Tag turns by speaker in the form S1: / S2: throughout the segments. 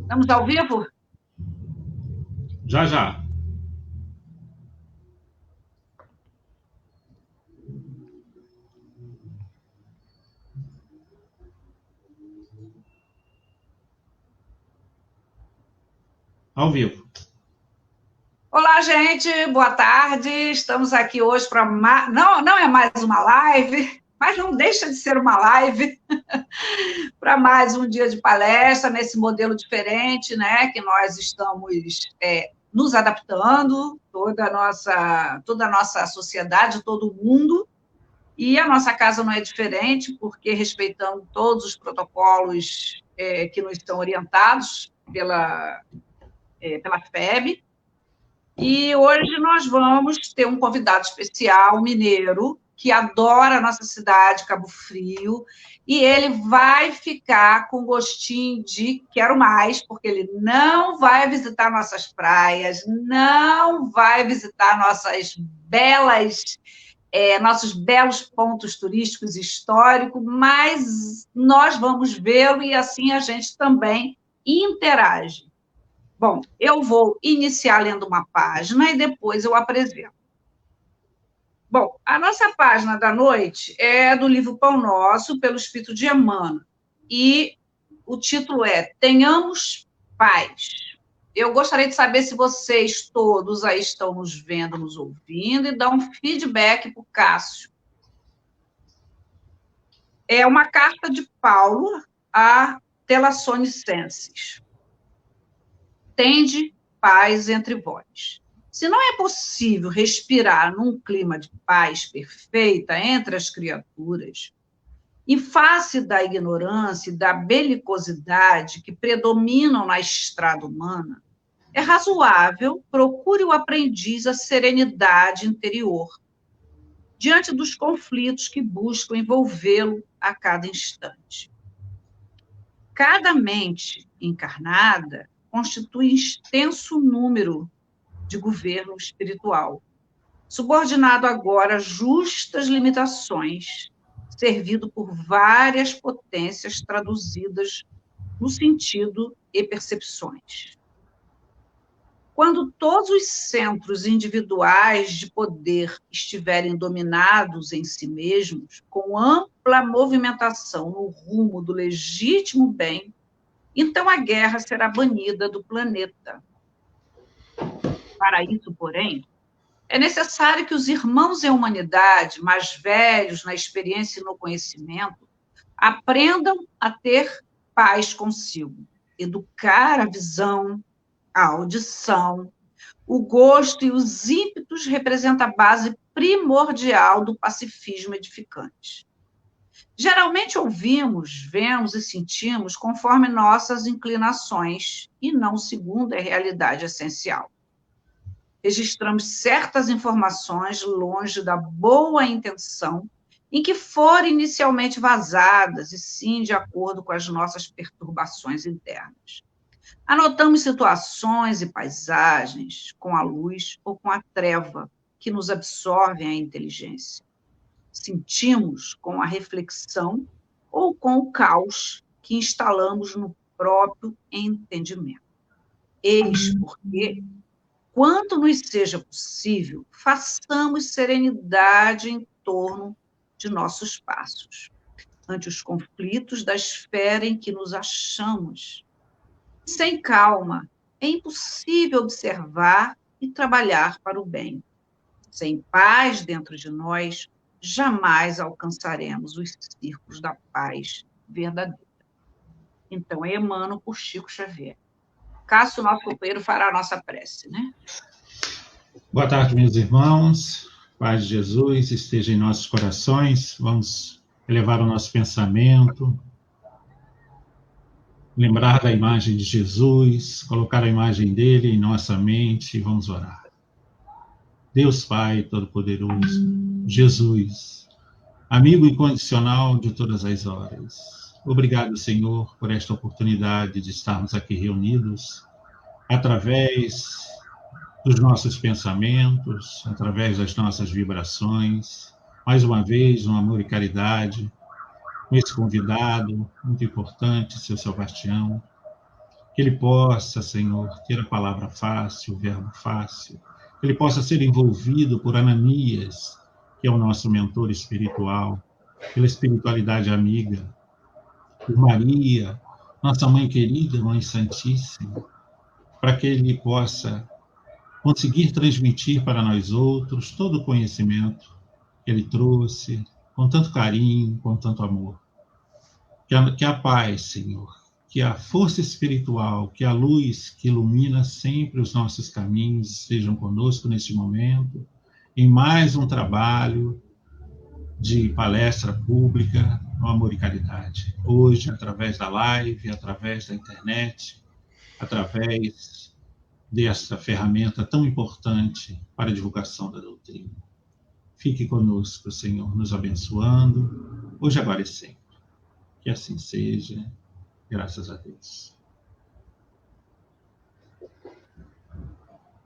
S1: Estamos ao vivo?
S2: Já, já. Ao vivo.
S1: Olá, gente, boa tarde. Estamos aqui hoje para não é mais uma live, mas não deixa de ser uma live para mais um dia de palestra nesse modelo diferente, né? Que nós estamos nos adaptando, toda a nossa sociedade, todo mundo. E a nossa casa não é diferente, porque respeitando todos os protocolos que nos estão orientados pela FEB. E hoje nós vamos ter um convidado especial, mineiro, que adora a nossa cidade, Cabo Frio, e ele vai ficar com gostinho de quero mais, porque ele não vai visitar nossas praias, não vai visitar nossos belos pontos turísticos históricos, mas nós vamos vê-lo e assim a gente também interage. Bom, eu vou iniciar lendo uma página e depois eu apresento. Bom, a nossa página da noite é do livro Pão Nosso, pelo Espírito de Emmanuel, e o título é Tenhamos Paz. Eu gostaria de saber se vocês todos aí estão nos vendo, nos ouvindo, e dar um feedback para o Cássio. É uma carta de Paulo a Telassonicenses. Tende paz entre vós. Se não é possível respirar num clima de paz perfeita entre as criaturas, em face da ignorância e da belicosidade que predominam na estrada humana, é razoável procure o aprendiz a serenidade interior, diante dos conflitos que buscam envolvê-lo a cada instante. Cada mente encarnada constitui extenso número de governo espiritual, subordinado agora a justas limitações, servido por várias potências traduzidas no sentido e percepções. Quando todos os centros individuais de poder estiverem dominados em si mesmos, com ampla movimentação no rumo do legítimo bem, então a guerra será banida do planeta. Para isso, porém, é necessário que os irmãos em humanidade, mais velhos na experiência e no conhecimento, aprendam a ter paz consigo, educar a visão, a audição, o gosto e os ímpetos representam a base primordial do pacifismo edificante. Geralmente ouvimos, vemos e sentimos conforme nossas inclinações e não segundo a realidade essencial. Registramos certas informações longe da boa intenção em que foram inicialmente vazadas e sim de acordo com as nossas perturbações internas. Anotamos situações e paisagens com a luz ou com a treva que nos absorvem a inteligência. Sentimos com a reflexão ou com o caos que instalamos no próprio entendimento. Eis porque, quanto nos seja possível, façamos serenidade em torno de nossos passos, ante os conflitos da esfera em que nos achamos. Sem calma, é impossível observar e trabalhar para o bem. Sem paz dentro de nós, jamais alcançaremos os círculos da paz verdadeira. Então, é Emmanuel por Chico Xavier. Cássio, nosso companheiro, fará a nossa prece, né?
S2: Boa tarde, meus irmãos. Paz de Jesus esteja em nossos corações. Vamos elevar o nosso pensamento, lembrar da imagem de Jesus, colocar a imagem dele em nossa mente e vamos orar. Deus Pai Todo-Poderoso, Jesus, amigo incondicional de todas as horas. Obrigado, Senhor, por esta oportunidade de estarmos aqui reunidos através dos nossos pensamentos, através das nossas vibrações, mais uma vez, no amor e caridade, com esse convidado muito importante, seu Sebastião, que ele possa, Senhor, ter a palavra fácil, o verbo fácil, que ele possa ser envolvido por Ananias, que é o nosso mentor espiritual, pela espiritualidade amiga, por Maria, nossa mãe querida, mãe santíssima, para que ele possa conseguir transmitir para nós outros todo o conhecimento que ele trouxe, com tanto carinho, com tanto amor. Que a paz, Senhor, que a força espiritual, que a luz que ilumina sempre os nossos caminhos estejam conosco neste momento, em mais um trabalho de palestra pública no Amor e Caridade. Hoje, através da live, através da internet, através desta ferramenta tão importante para a divulgação da doutrina. Fique conosco, Senhor, nos abençoando, hoje, agora e sempre. Que assim seja, graças a Deus.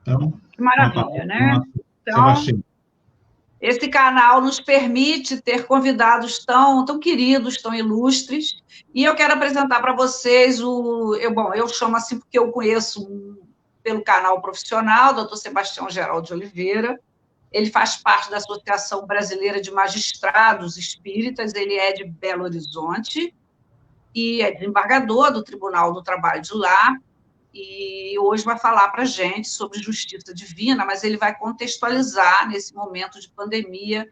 S2: Então,
S1: que maravilha, né? Então, Sebastião, esse canal nos permite ter convidados tão queridos, tão ilustres, e eu quero apresentar para vocês eu chamo assim porque eu conheço pelo canal profissional, Dr. Sebastião Geraldo de Oliveira. Ele faz parte da Associação Brasileira de Magistrados Espíritas, ele é de Belo Horizonte, e é desembargador do Tribunal do Trabalho de lá, e hoje vai falar para a gente sobre justiça divina, mas ele vai contextualizar nesse momento de pandemia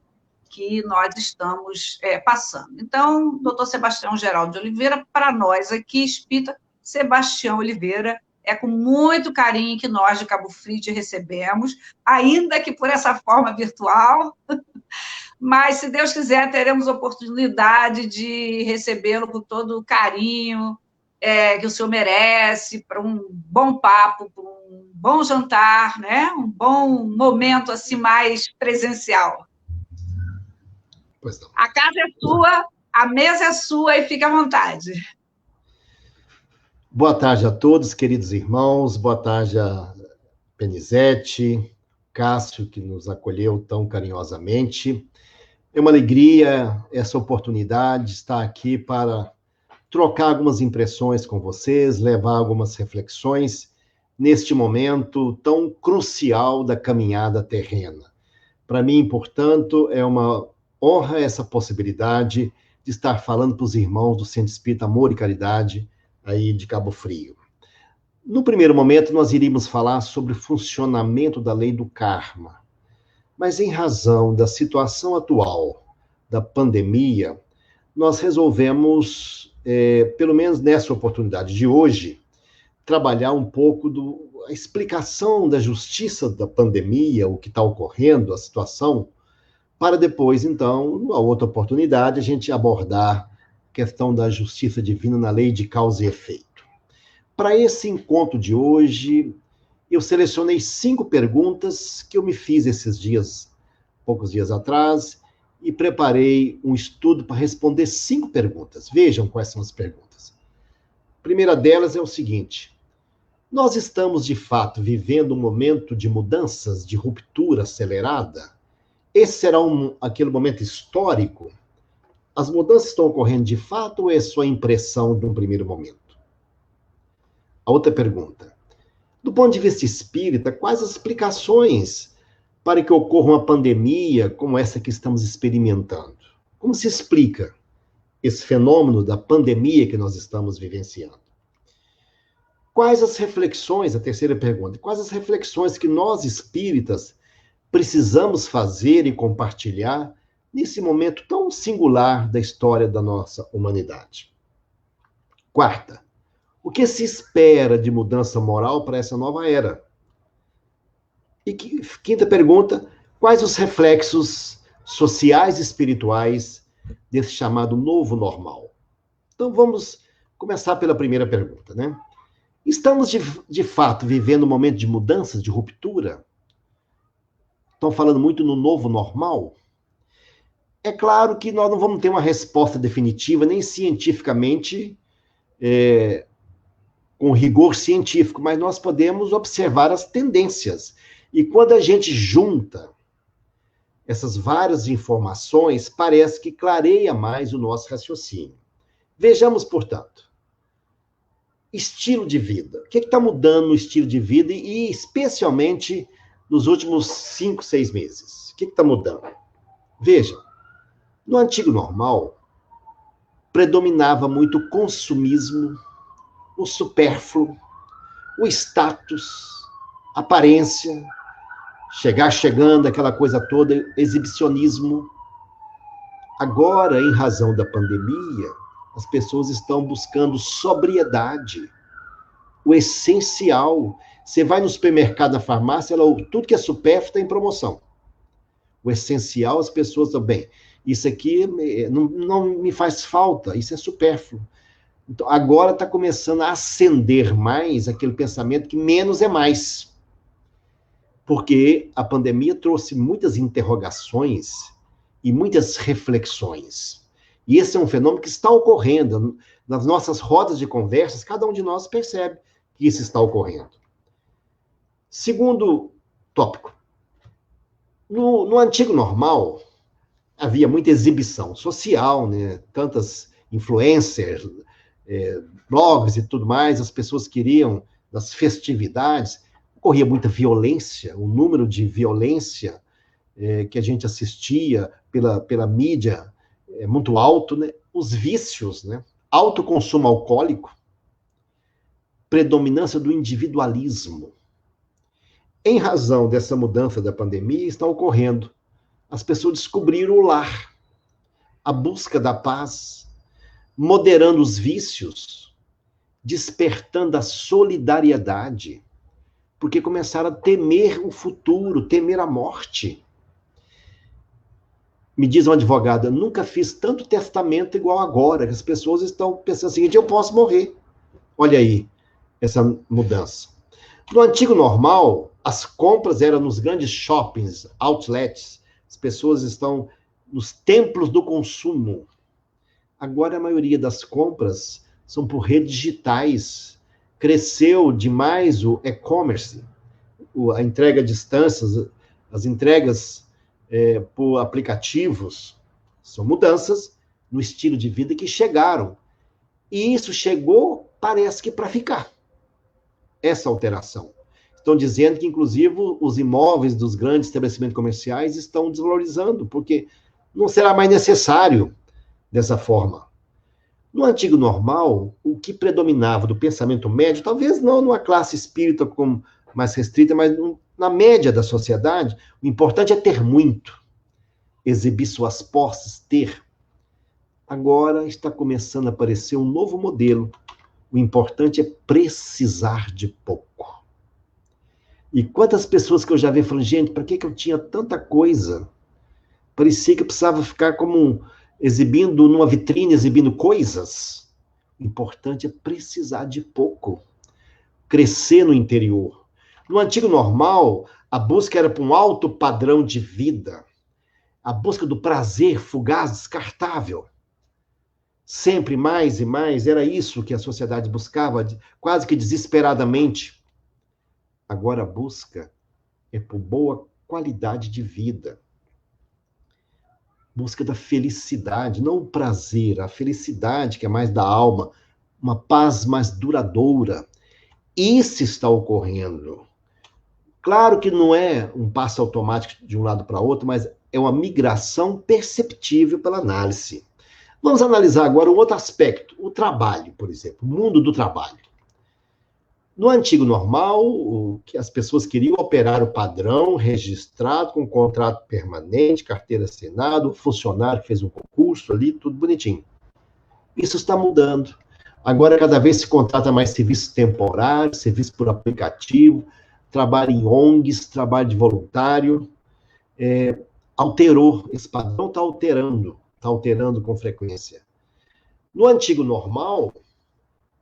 S1: que nós estamos passando. Então, doutor Sebastião Geraldo de Oliveira, para nós aqui, espírita, Sebastião Oliveira, é com muito carinho que nós de Cabo Frio te recebemos, ainda que por essa forma virtual, mas, se Deus quiser, teremos oportunidade de recebê-lo com todo o carinho que o senhor merece, para um bom papo, para um bom jantar, né? Um bom momento assim mais presencial.
S3: Pois não.
S1: A casa é sua, a mesa é sua e fique à vontade.
S3: Boa tarde a todos, queridos irmãos. Boa tarde a Penizete, Cássio, que nos acolheu tão carinhosamente. É uma alegria essa oportunidade de estar aqui para trocar algumas impressões com vocês, levar algumas reflexões neste momento tão crucial da caminhada terrena. Para mim, portanto, é uma honra essa possibilidade de estar falando para os irmãos do Centro Espírita Amor e Caridade, aí de Cabo Frio. No primeiro momento, nós iríamos falar sobre o funcionamento da lei do karma. Mas em razão da situação atual, da pandemia, nós resolvemos, pelo menos nessa oportunidade de hoje, trabalhar um pouco a explicação da justiça da pandemia, o que está ocorrendo, a situação, para depois, então, numa outra oportunidade, a gente abordar a questão da justiça divina na lei de causa e efeito. Para esse encontro de hoje, eu selecionei 5 perguntas que eu me fiz esses dias, poucos dias atrás, e preparei um estudo para responder 5 perguntas. Vejam quais são as perguntas. A primeira delas é o seguinte: nós estamos, de fato, vivendo um momento de mudanças, de ruptura acelerada? Esse será aquele momento histórico? As mudanças estão ocorrendo de fato ou é só impressão de um primeiro momento? A outra pergunta: do ponto de vista espírita, quais as explicações para que ocorra uma pandemia como essa que estamos experimentando? Como se explica esse fenômeno da pandemia que nós estamos vivenciando? Quais as reflexões, a terceira pergunta, quais as reflexões que nós espíritas precisamos fazer e compartilhar nesse momento tão singular da história da nossa humanidade? Quarta: o que se espera de mudança moral para essa nova era? E quinta pergunta: quais os reflexos sociais e espirituais desse chamado novo normal? Então vamos começar pela primeira pergunta, né? Estamos de fato vivendo um momento de mudanças, de ruptura? Estão falando muito no novo normal? É claro que nós não vamos ter uma resposta definitiva, nem cientificamente, com rigor científico, mas nós podemos observar as tendências. E quando a gente junta essas várias informações, parece que clareia mais o nosso raciocínio. Vejamos, portanto, estilo de vida. O que está mudando no estilo de vida e especialmente nos últimos 5, 6 meses? O que está mudando? Veja, no antigo normal, predominava muito o consumismo, o supérfluo, o status, aparência, chegando, aquela coisa toda, exibicionismo. Agora, em razão da pandemia, as pessoas estão buscando sobriedade, o essencial. Você vai no supermercado, na farmácia, tudo que é supérfluo está em promoção. O essencial, as pessoas também. Isso aqui não me faz falta, isso é supérfluo. Então, agora está começando a acender mais aquele pensamento que menos é mais. Porque a pandemia trouxe muitas interrogações e muitas reflexões. E esse é um fenômeno que está ocorrendo. Nas nossas rodas de conversas, cada um de nós percebe que isso está ocorrendo. Segundo tópico. No antigo normal, havia muita exibição social, né? Tantas influencers, blogs e tudo mais, as pessoas queriam, nas festividades, ocorria muita violência, o número de violência que a gente assistia pela mídia é muito alto, né? Os vícios, né? Alto consumo alcoólico, predominância do individualismo. Em razão dessa mudança da pandemia, está ocorrendo. As pessoas descobriram o lar, a busca da paz, moderando os vícios, despertando a solidariedade, porque começaram a temer o futuro, temer a morte. Me diz um advogado, eu nunca fiz tanto testamento igual agora, que as pessoas estão pensando o seguinte, eu posso morrer. Olha aí, essa mudança. No antigo normal, as compras eram nos grandes shoppings, outlets, as pessoas estão nos templos do consumo. Agora a maioria das compras são por redes digitais. Cresceu demais o e-commerce, a entrega à distância, as entregas por aplicativos. São mudanças no estilo de vida que chegaram. E isso chegou, parece que para ficar. Essa alteração. Estão dizendo que, inclusive, os imóveis dos grandes estabelecimentos comerciais estão desvalorizando, porque não será mais necessário dessa forma. No antigo normal, o que predominava do pensamento médio, talvez não numa classe espírita como mais restrita, mas na média da sociedade, o importante é ter muito, exibir suas posses, ter. Agora está começando a aparecer um novo modelo. O importante é precisar de pouco. E quantas pessoas que eu já vi falando, gente, para que eu tinha tanta coisa? Parecia que eu precisava ficar como exibindo numa vitrine, exibindo coisas. O importante é precisar de pouco. Crescer no interior. No antigo normal, a busca era por um alto padrão de vida. A busca do prazer fugaz, descartável. Sempre mais e mais, era isso que a sociedade buscava, quase que desesperadamente. Agora a busca é por boa qualidade de vida. Busca da felicidade, não o prazer, a felicidade que é mais da alma, uma paz mais duradoura. Isso está ocorrendo. Claro que não é um passo automático de um lado para outro, mas é uma migração perceptível pela análise. Vamos analisar agora um outro aspecto, o trabalho, por exemplo, o mundo do trabalho. No antigo normal, o que as pessoas queriam operar o padrão registrado, com contrato permanente, carteira assinada, o funcionário que fez um concurso ali, tudo bonitinho. Isso está mudando. Agora, cada vez se contrata mais serviço temporário, serviço por aplicativo, trabalho em ONGs, trabalho de voluntário. Alterou, esse padrão está alterando com frequência. No antigo normal,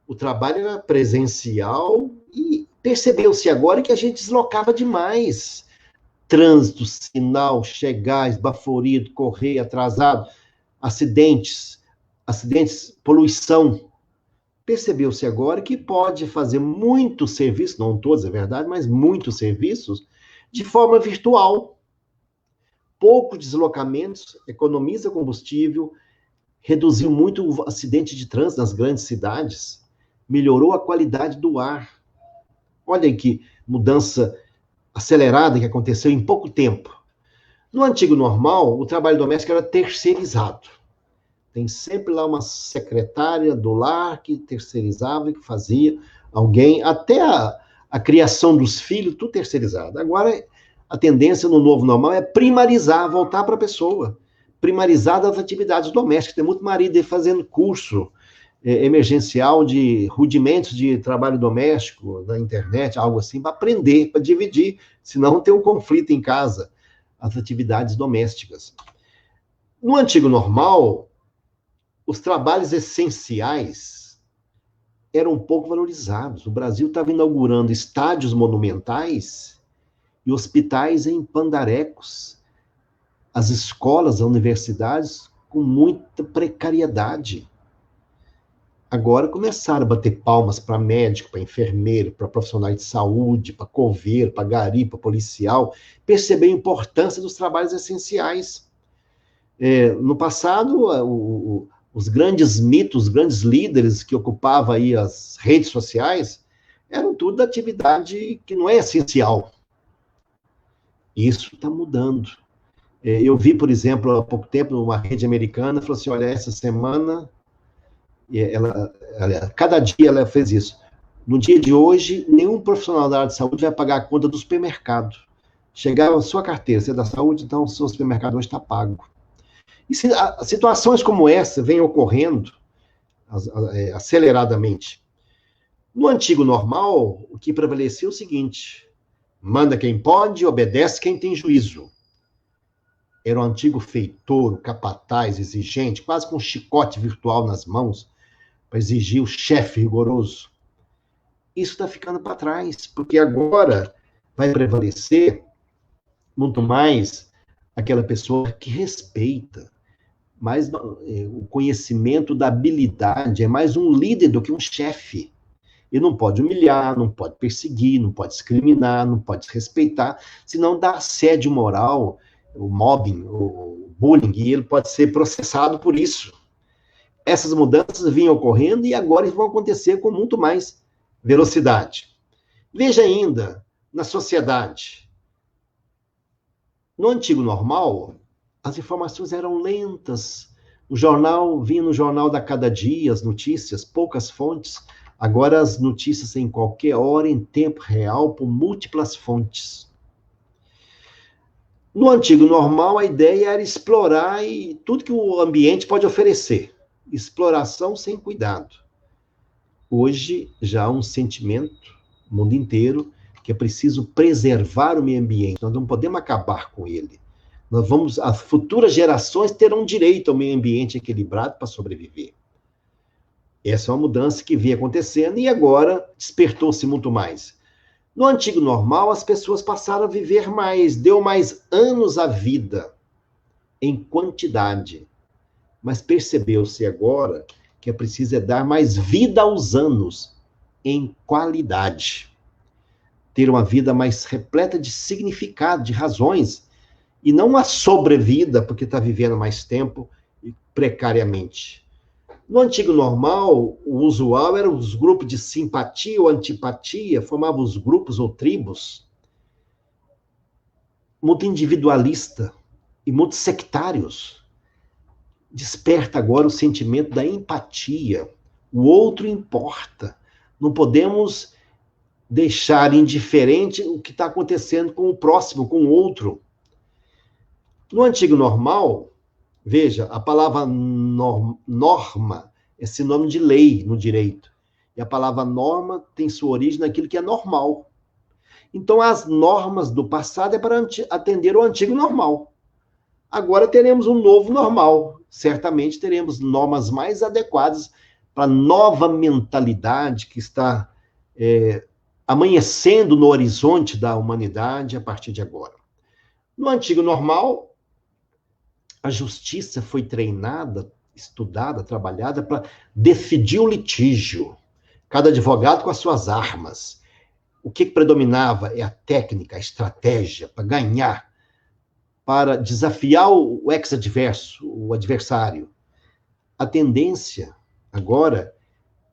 S3: o trabalho era presencial e percebeu-se agora que a gente deslocava demais. Trânsito, sinal, chegar, esbaforido, correr, atrasado, acidentes, poluição. Percebeu-se agora que pode fazer muitos serviços, não todos, é verdade, mas muitos serviços, de forma virtual. poucos deslocamentos, economiza combustível, reduziu muito o acidente de trânsito nas grandes cidades, melhorou a qualidade do ar. Olha que mudança acelerada que aconteceu em pouco tempo. No antigo normal, o trabalho doméstico era terceirizado. Tem sempre lá uma secretária do lar que terceirizava, que fazia alguém, até a criação dos filhos, tudo terceirizado. Agora, a tendência no novo normal é primarizar, voltar para a pessoa. Primarizar das atividades domésticas. Tem muito marido aí fazendo curso emergencial de rudimentos de trabalho doméstico na internet, algo assim, para aprender, para dividir, senão tem um conflito em casa, as atividades domésticas. No antigo normal, os trabalhos essenciais eram pouco valorizados. O Brasil estava inaugurando estádios monumentais e hospitais em pandarecos, as escolas, as universidades com muita precariedade. Agora começaram a bater palmas para médico, para enfermeiro, para profissionais de saúde, para coveiro, para gari, para policial, perceber a importância dos trabalhos essenciais. No passado, os grandes mitos, os grandes líderes que ocupavam aí as redes sociais, eram tudo da atividade que não é essencial. Isso está mudando. Eu vi, por exemplo, há pouco tempo, uma rede americana, falou assim, olha, essa semana, cada dia ela fez isso. No dia de hoje, nenhum profissional da área de saúde vai pagar a conta do supermercado. Chegar a sua carteira, você é da saúde, então o seu supermercado hoje está pago. E situações como essa vêm ocorrendo aceleradamente. No antigo normal, o que prevalecia é o seguinte, manda quem pode, obedece quem tem juízo. Era o antigo feitor, o capataz, exigente, quase com um chicote virtual nas mãos, para exigir o chefe rigoroso. Isso está ficando para trás, porque agora vai prevalecer muito mais aquela pessoa que respeita, mais o conhecimento da habilidade, é mais um líder do que um chefe. Ele não pode humilhar, não pode perseguir, não pode discriminar, não pode desrespeitar, senão dá assédio moral, o mobbing, o bullying, e ele pode ser processado por isso. Essas mudanças vinham ocorrendo e agora vão acontecer com muito mais velocidade. Veja ainda, na sociedade, no antigo normal, as informações eram lentas. O jornal vinha no jornal da cada dia, as notícias, poucas fontes. Agora as notícias em qualquer hora, em tempo real, por múltiplas fontes. No antigo normal, a ideia era explorar tudo que o ambiente pode oferecer. Exploração sem cuidado. Hoje, já há um sentimento, no mundo inteiro, que é preciso preservar o meio ambiente. Nós não podemos acabar com ele. As futuras gerações terão direito ao meio ambiente equilibrado para sobreviver. Essa é uma mudança que vinha acontecendo e agora despertou-se muito mais. No antigo normal, as pessoas passaram a viver mais, deu mais anos à vida, em quantidade. Mas percebeu-se agora que é preciso dar mais vida aos anos, em qualidade. Ter uma vida mais repleta de significado, de razões, e não uma sobrevida, porque está vivendo mais tempo e precariamente. No antigo normal, o usual eram os grupos de simpatia ou antipatia, formavam os grupos ou tribos, muito individualista e muito sectários. Desperta agora o sentimento da empatia. O outro importa. Não podemos deixar indiferente o que está acontecendo com o próximo, com o outro. No antigo normal, veja, a palavra norma é sinônimo de lei no direito. E a palavra norma tem sua origem naquilo que é normal. Então, as normas do passado é para atender o antigo normal. Agora teremos um novo normal. Certamente teremos normas mais adequadas para a nova mentalidade que está amanhecendo no horizonte da humanidade a partir de agora. No antigo normal, a justiça foi treinada, estudada, trabalhada para decidir o litígio. Cada advogado com as suas armas. O que predominava é a técnica, a estratégia para ganhar. para desafiar o ex-adverso, o adversário. A tendência, agora,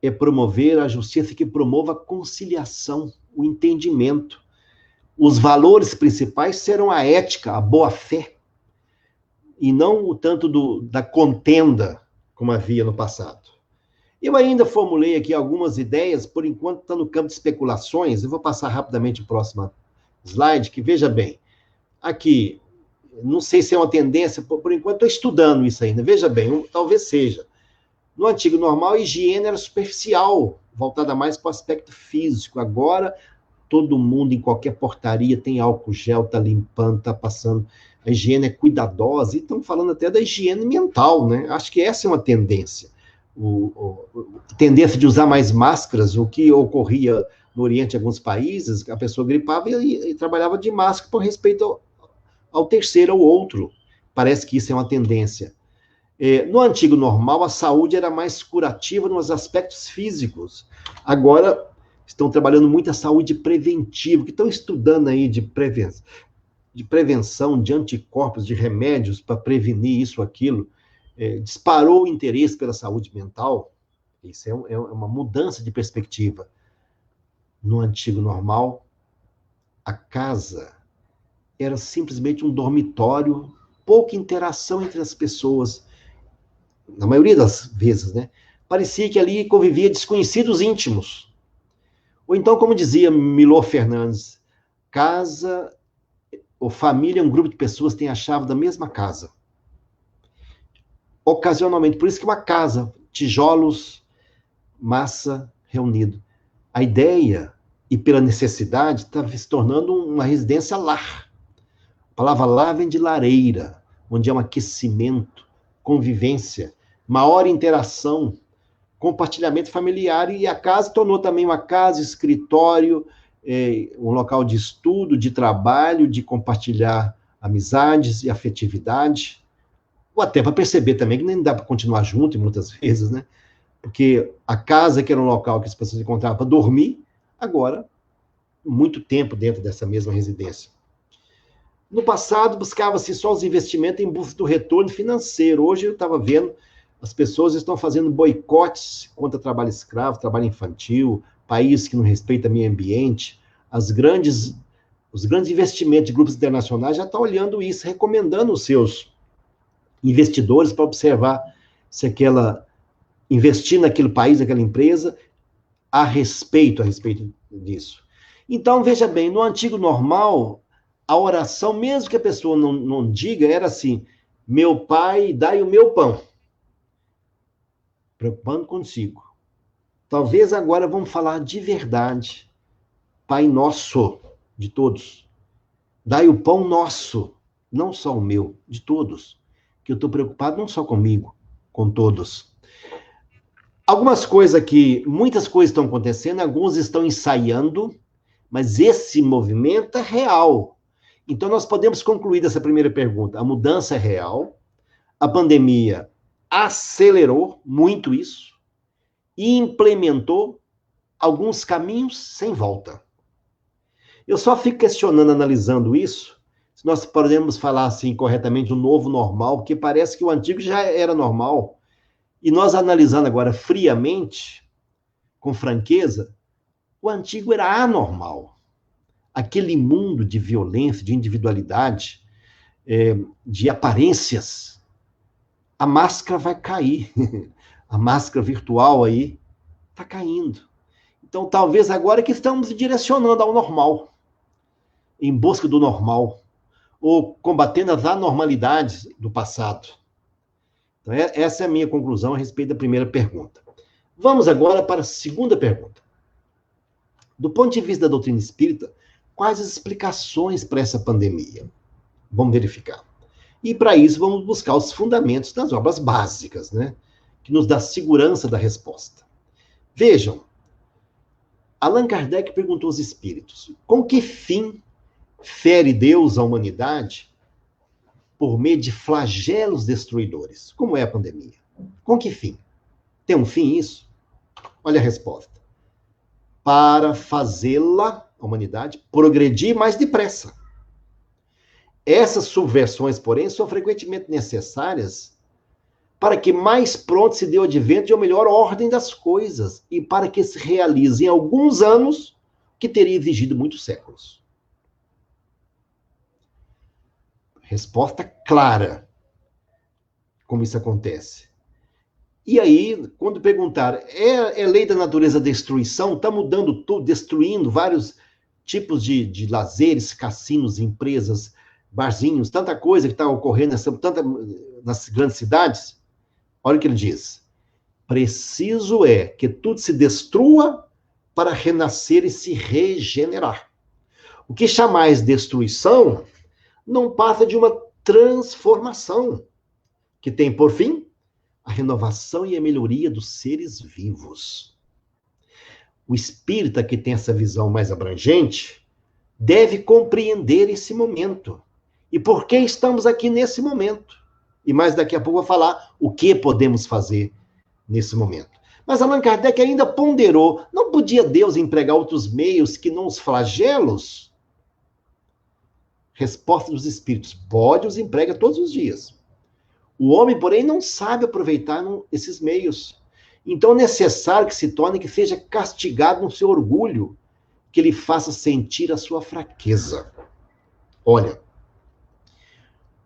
S3: é promover a justiça que promova a conciliação, o entendimento. Os valores principais serão a ética, a boa-fé, e não o tanto da contenda, como havia no passado. Eu ainda formulei aqui algumas ideias, por enquanto está no campo de especulações. Eu vou passar rapidamente o próximo slide, que veja bem. Aqui, não sei se é uma tendência, por enquanto estou estudando isso ainda. Veja bem, talvez seja. No antigo normal, a higiene era superficial, voltada mais para o aspecto físico. Agora, todo mundo, em qualquer portaria, tem álcool gel, está limpando, está passando. A higiene é cuidadosa, e estão falando até da higiene mental, né? Acho que essa é uma tendência. A tendência de usar mais máscaras, o que ocorria no Oriente, em alguns países, a pessoa gripava e trabalhava de máscara por respeito ao terceiro, ao outro. Parece que isso é uma tendência. No antigo normal, a saúde era mais curativa nos aspectos físicos. Agora, estão trabalhando muito a saúde preventiva, que estão estudando aí de prevenção, de anticorpos, de remédios para prevenir isso, aquilo. Disparou o interesse pela saúde mental. Isso é uma mudança de perspectiva. No antigo normal, a casa era simplesmente um dormitório, pouca interação entre as pessoas, na maioria das vezes, né? Parecia que ali convivia desconhecidos íntimos. Ou então, como dizia Milor Fernandes, casa ou família é um grupo de pessoas que tem a chave da mesma casa. Ocasionalmente, por isso que uma casa, tijolos, massa, reunido. A ideia, e pela necessidade, está se tornando uma residência lar. A palavra lar vem de lareira, onde há um aquecimento, convivência, maior interação, compartilhamento familiar, e a casa tornou também uma casa, escritório, um local de estudo, de trabalho, de compartilhar amizades e afetividade. Ou até para perceber também que nem dá para continuar junto, muitas vezes, né? Porque a casa, que era um local que as pessoas encontravam para dormir, agora, muito tempo dentro dessa mesma residência. No passado, buscava-se só os investimentos em busca do retorno financeiro. Hoje, eu estava vendo, as pessoas estão fazendo boicotes contra trabalho escravo, trabalho infantil, países que não respeitam o meio ambiente. Os grandes investimentos de grupos internacionais já estão olhando isso, recomendando os seus investidores para observar se investir naquele país, naquela empresa, a respeito disso. Então, veja bem, no antigo normal, a oração, mesmo que a pessoa não diga, era assim: meu pai, dai o meu pão. Preocupando consigo. Talvez agora vamos falar de verdade. Pai nosso, de todos. Dai o pão nosso, não só o meu, de todos. Que eu estou preocupado não só comigo, com todos. Muitas coisas estão acontecendo, alguns estão ensaiando, mas esse movimento é real. Então, nós podemos concluir dessa primeira pergunta: a mudança é real, a pandemia acelerou muito isso e implementou alguns caminhos sem volta. Eu só fico questionando, analisando isso, se nós podemos falar assim corretamente, um novo normal, porque parece que o antigo já era normal. E nós analisando agora friamente, com franqueza, o antigo era anormal. Aquele mundo de violência, de individualidade, de aparências, a máscara vai cair. A máscara virtual aí está caindo. Então, talvez agora que estamos direcionando ao normal, em busca do normal, ou combatendo as anormalidades do passado. Então, essa é a minha conclusão a respeito da primeira pergunta. Vamos agora para a segunda pergunta. Do ponto de vista da doutrina espírita, quais as explicações para essa pandemia? Vamos verificar. E, para isso, vamos buscar os fundamentos das obras básicas, né? Que nos dá segurança da resposta. Vejam, Allan Kardec perguntou aos espíritos: com que fim fere Deus a humanidade por meio de flagelos destruidores? Como é a pandemia? Com que fim? Tem um fim isso? Olha a resposta: para fazê-la, a humanidade, progredir mais depressa. Essas subversões, porém, são frequentemente necessárias para que mais pronto se dê o advento de uma melhor ordem das coisas e para que se realize em alguns anos que teria exigido muitos séculos. Resposta clara como isso acontece. E aí, quando perguntar, é lei da natureza a destruição? Está mudando tudo, destruindo vários tipos de lazeres, cassinos, empresas, barzinhos, tanta coisa que está ocorrendo nas grandes cidades? Olha o que ele diz. Preciso é que tudo se destrua para renascer e se regenerar. O que chamais destruição não passa de uma transformação, que tem por fim a renovação e a melhoria dos seres vivos. O espírita que tem essa visão mais abrangente deve compreender esse momento. E por que estamos aqui nesse momento? E mais daqui a pouco eu vou falar o que podemos fazer nesse momento. Mas Allan Kardec ainda ponderou, não podia Deus empregar outros meios que não os flagelos? Resposta dos espíritos, pode, os emprega todos os dias. O homem, porém, não sabe aproveitar esses meios. Então é necessário que se torne, que seja castigado no seu orgulho, que ele faça sentir a sua fraqueza. Olha,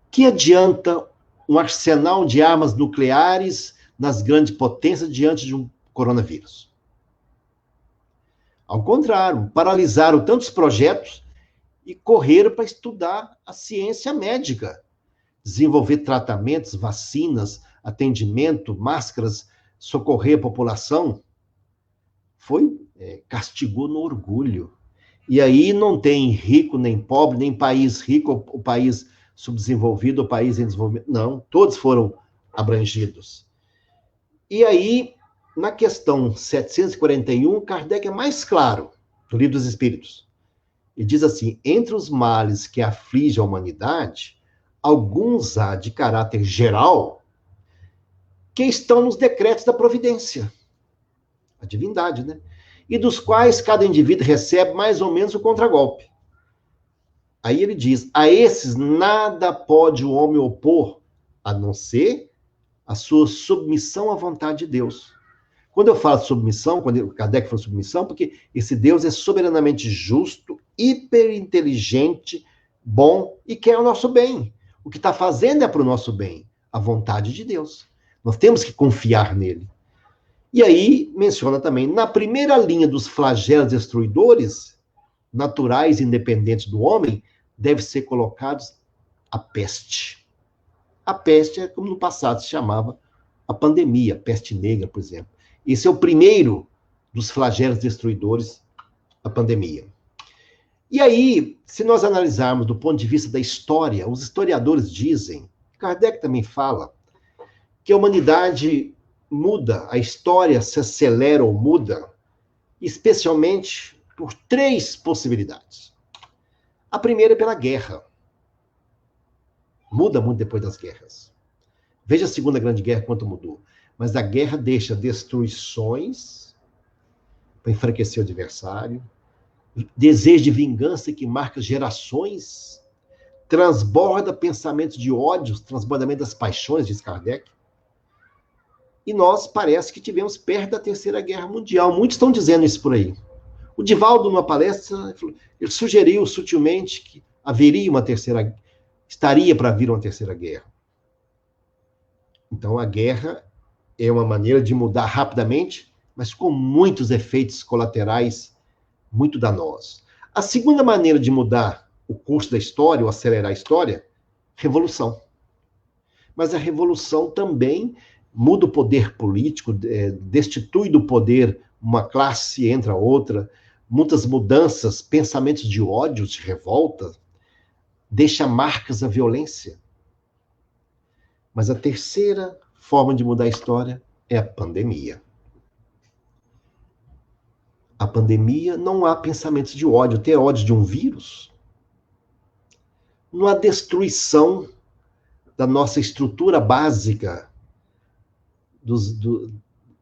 S3: que adianta um arsenal de armas nucleares nas grandes potências diante de um coronavírus? Ao contrário, paralisaram tantos projetos e correram para estudar a ciência médica, desenvolver tratamentos, vacinas, atendimento, máscaras, socorrer a população. Castigou no orgulho. E aí não tem rico nem pobre, nem país rico ou país subdesenvolvido ou país em desenvolvimento. Não, todos foram abrangidos. E aí, na questão 741, Kardec é mais claro, do Livro dos Espíritos. E diz assim, entre os males que afligem a humanidade, alguns há de caráter geral que estão nos decretos da providência. A divindade, né? E dos quais cada indivíduo recebe mais ou menos o contragolpe. Aí ele diz, a esses nada pode o homem opor, a não ser a sua submissão à vontade de Deus. Quando eu falo de submissão, quando o Kardec falou submissão, porque esse Deus é soberanamente justo, hiperinteligente, bom e quer o nosso bem. O que está fazendo é para o nosso bem, a vontade de Deus. Nós temos que confiar nele. E aí menciona também, na primeira linha dos flagelos destruidores, naturais e independentes do homem, deve ser colocados a peste. A peste é como no passado se chamava a pandemia, a peste negra, por exemplo. Esse é o primeiro dos flagelos destruidores, a pandemia. E aí, se nós analisarmos do ponto de vista da história, os historiadores dizem, Kardec também fala, que a humanidade muda, a história se acelera ou muda, especialmente por 3 possibilidades. A primeira é pela guerra. Muda muito depois das guerras. Veja a Segunda Grande Guerra, quanto mudou. Mas a guerra deixa destruições para enfraquecer o adversário, desejo de vingança que marca gerações, transborda pensamentos de ódios, transbordamento das paixões, diz Kardec. E nós parece que tivemos perto da Terceira Guerra Mundial. Muitos estão dizendo isso por aí. O Divaldo, numa palestra, ele sugeriu sutilmente que haveria uma terceira, estaria para vir uma Terceira Guerra. Então, a guerra é uma maneira de mudar rapidamente, mas com muitos efeitos colaterais muito danosos. A segunda maneira de mudar o curso da história, ou acelerar a história, revolução. Mas a revolução também muda o poder político, destitui do poder uma classe, entra outra, muitas mudanças, pensamentos de ódio, de revolta, deixa marcas da violência. Mas a terceira forma de mudar a história é a pandemia. A pandemia, não há pensamentos de ódio. Ter ódio de um vírus? Não há destruição da nossa estrutura básica,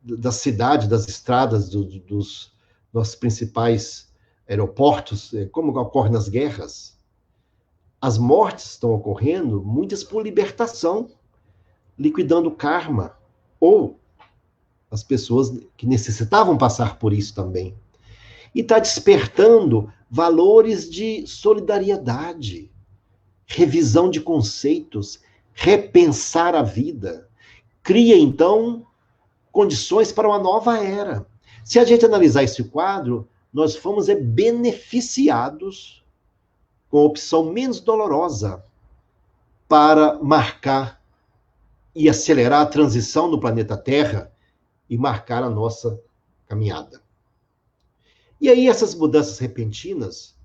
S3: da cidade, das estradas, dos nossos principais aeroportos, como ocorre nas guerras. as mortes estão ocorrendo, muitas por libertação, liquidando o karma, ou as pessoas que necessitavam passar por isso também. E está despertando valores de solidariedade, revisão de conceitos, repensar a vida. Cria, então, condições para uma nova era. Se a gente analisar esse quadro, nós fomos beneficiados com a opção menos dolorosa para marcar e acelerar a transição no planeta Terra e marcar a nossa caminhada. E aí, essas mudanças repentinas,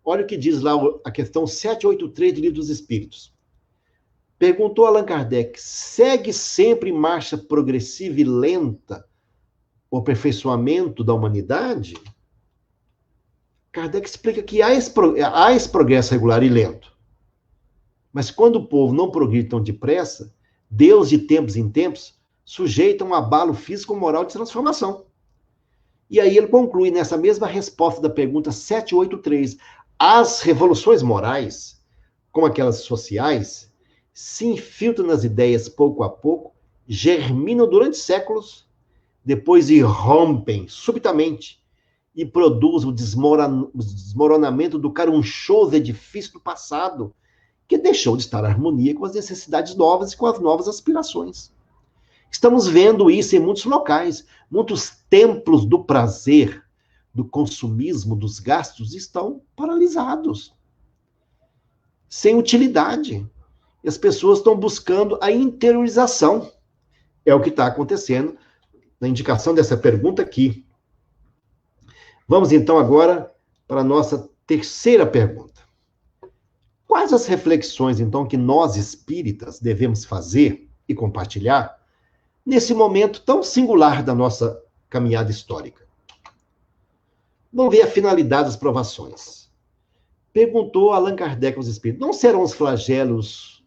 S3: olha o que diz lá a questão 783 do Livro dos Espíritos. Perguntou Allan Kardec, segue sempre em marcha progressiva e lenta o aperfeiçoamento da humanidade? Kardec explica que há esse progresso regular e lento. Mas quando o povo não progride tão depressa, Deus, de tempos em tempos, sujeita um abalo físico-moral de transformação. E aí ele conclui nessa mesma resposta da pergunta 783, as revoluções morais, como aquelas sociais, se infiltram nas ideias pouco a pouco, germinam durante séculos, depois irrompem subitamente e produzem o desmoronamento do carunchoso edifício do passado, que deixou de estar em harmonia com as necessidades novas e com as novas aspirações. Estamos vendo isso em muitos locais. Muitos templos do prazer, do consumismo, dos gastos estão paralisados, sem utilidade. E as pessoas estão buscando a interiorização. É o que está acontecendo na indicação dessa pergunta aqui. Vamos então agora para a nossa terceira pergunta. Quais as reflexões, então, que nós espíritas devemos fazer e compartilhar nesse momento tão singular da nossa caminhada histórica? Vamos ver a finalidade das provações. Perguntou Allan Kardec aos espíritos, não serão os flagelos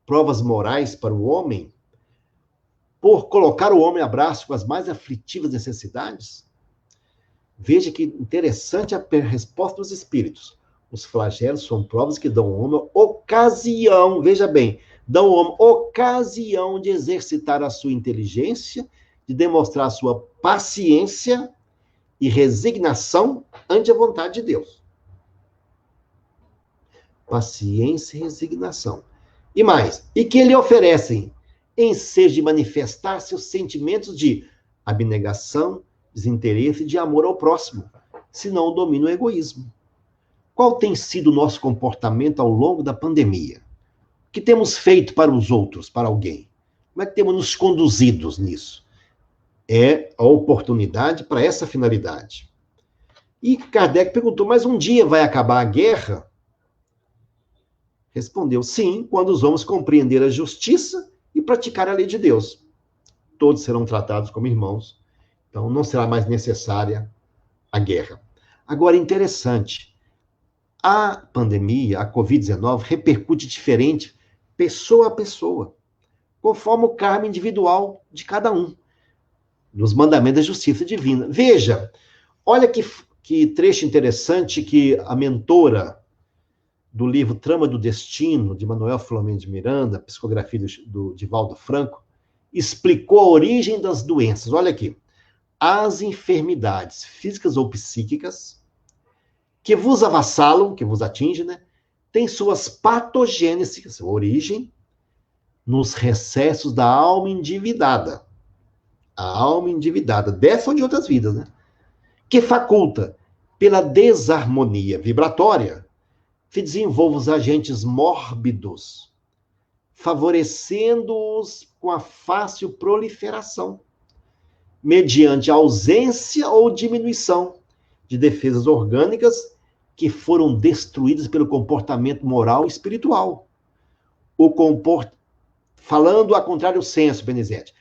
S3: provas morais para o homem por colocar o homem a braço com as mais aflitivas necessidades? Veja que interessante a resposta dos espíritos. Os flagelos são provas que dão ao homem ocasião, veja bem, dão ao homem ocasião de exercitar a sua inteligência, de demonstrar a sua paciência e resignação ante a vontade de Deus. Paciência e resignação. E mais, e que lhe oferecem ensejo de manifestar seus sentimentos de abnegação, desinteresse e de amor ao próximo, senão o domínio do egoísmo. Qual tem sido o nosso comportamento ao longo da pandemia? O que temos feito para os outros, para alguém? Como é que temos nos conduzidos nisso? É a oportunidade para essa finalidade. E Kardec perguntou, mas um dia vai acabar a guerra? Respondeu, sim, quando os homens compreender a justiça e praticar a lei de Deus. Todos serão tratados como irmãos, então não será mais necessária a guerra. Agora, interessante, a pandemia, a Covid-19, repercute diferente, pessoa a pessoa, conforme o karma individual de cada um, nos mandamentos da justiça divina. Veja, olha que trecho interessante que a mentora do livro Trama do Destino, de Manuel Filomeno de Miranda, psicografia do Divaldo Franco, explicou a origem das doenças. Olha aqui. As enfermidades físicas ou psíquicas que vos avassalam, que vos atingem, né, têm suas patogêneses, sua origem, nos recessos da alma endividada. A alma endividada, dessa ou de outras vidas, né? Que faculta, pela desarmonia vibratória, que desenvolve os agentes mórbidos, favorecendo-os com a fácil proliferação, mediante ausência ou diminuição de defesas orgânicas que foram destruídas pelo comportamento moral e espiritual. Falando a contrário senso, Benezete,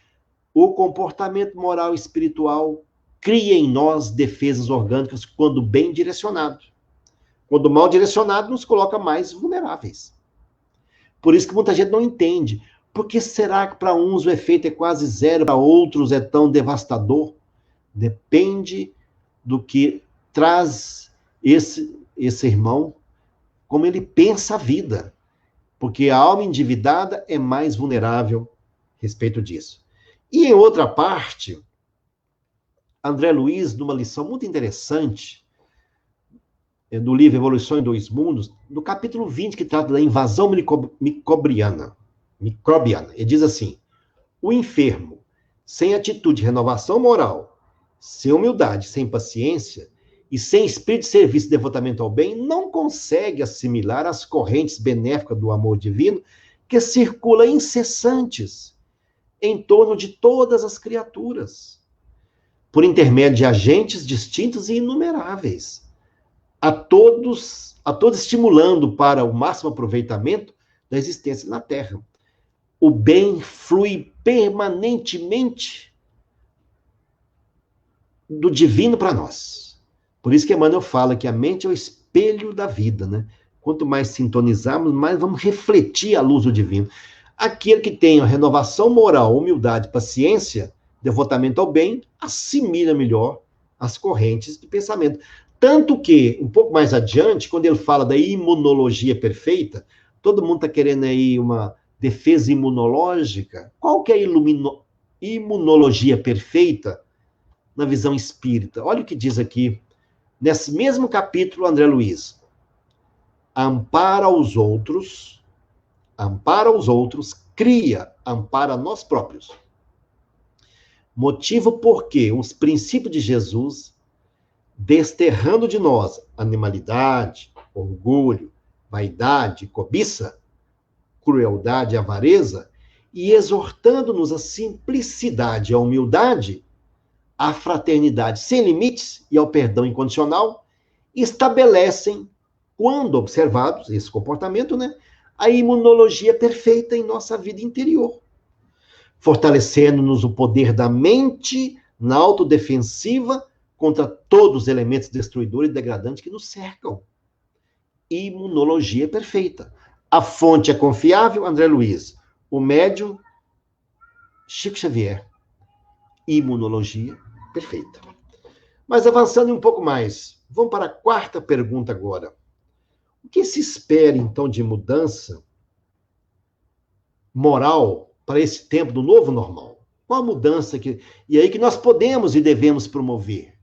S3: o comportamento moral e espiritual cria em nós defesas orgânicas quando bem direcionado. Quando mal direcionado, nos coloca mais vulneráveis. Por isso que muita gente não entende. Por que será que para uns o efeito é quase zero, para outros é tão devastador? Depende do que traz esse irmão, como ele pensa a vida. porque a alma endividada é mais vulnerável a respeito disso. E em outra parte, André Luiz, numa lição muito interessante, do livro Evolução em Dois Mundos, no capítulo 20, que trata da invasão microbiana, ele diz assim: o enfermo, sem atitude de renovação moral, sem humildade, sem paciência e sem espírito de serviço e devotamento ao bem, não consegue assimilar as correntes benéficas do amor divino que circulam incessantes em torno de todas as criaturas, por intermédio de agentes distintos e inumeráveis, a todos estimulando para o máximo aproveitamento da existência na Terra. O bem flui permanentemente do divino para nós. Por isso que Emmanuel fala que a mente é o espelho da vida, né? Quanto mais sintonizarmos, mais vamos refletir a luz do divino. Aquele que tem a renovação moral, humildade, paciência, devotamento ao bem, assimila melhor as correntes de pensamento. Tanto que, um pouco mais adiante, quando ele fala da imunologia perfeita, todo mundo está querendo aí uma defesa imunológica. Qual que é a imunologia perfeita na visão espírita? Olha o que diz aqui, nesse mesmo capítulo, André Luiz. Ampara os outros, cria, ampara nós próprios. Motivo porque os princípios de Jesus, desterrando de nós animalidade, orgulho, vaidade, cobiça, crueldade e avareza, e exortando-nos à simplicidade e à humildade, à fraternidade sem limites e ao perdão incondicional, estabelecem, quando observados esse comportamento, né, a imunologia perfeita em nossa vida interior, fortalecendo-nos o poder da mente na autodefensiva contra todos os elementos destruidores e degradantes que nos cercam. Imunologia perfeita. A fonte é confiável, André Luiz. O médium, Chico Xavier. Imunologia perfeita. Mas avançando um pouco mais, vamos para a quarta pergunta agora. O que se espera, então, de mudança moral para esse tempo do novo normal? Qual a mudança e aí que nós podemos e devemos promover?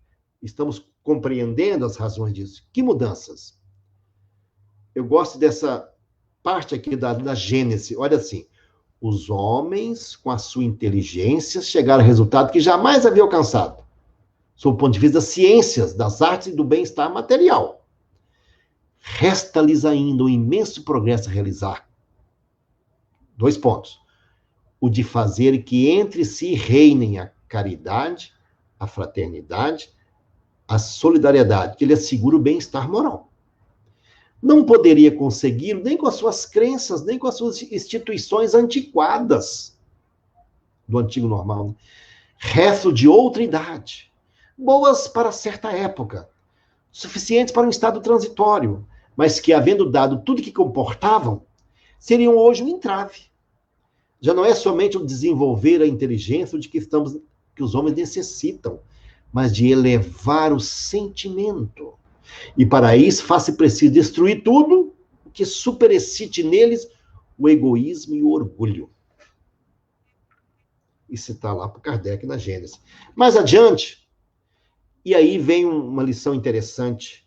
S3: Estamos compreendendo as razões disso. Que mudanças? Eu gosto dessa parte aqui da Gênesis. Olha assim, os homens, com a sua inteligência, chegaram a resultado que jamais havia alcançado, sob o ponto de vista das ciências, das artes e do bem-estar material. Resta-lhes ainda um imenso progresso a realizar. 2 pontos. O de fazer que entre si reinem a caridade, a fraternidade, a solidariedade, que lhe assegura o bem-estar moral. Não poderia consegui-lo nem com as suas crenças, nem com as suas instituições antiquadas do antigo normal. Né? Resto de outra idade, boas para certa época, suficientes para um estado transitório, mas que, havendo dado tudo que comportavam, seriam hoje um entrave. Já não é somente o desenvolver a inteligência de que os homens necessitam, mas de elevar o sentimento. E para isso faz-se preciso destruir tudo o que superexcite neles o egoísmo e o orgulho. Isso está lá para Kardec na Gênesis. Mais adiante, e aí vem uma lição interessante,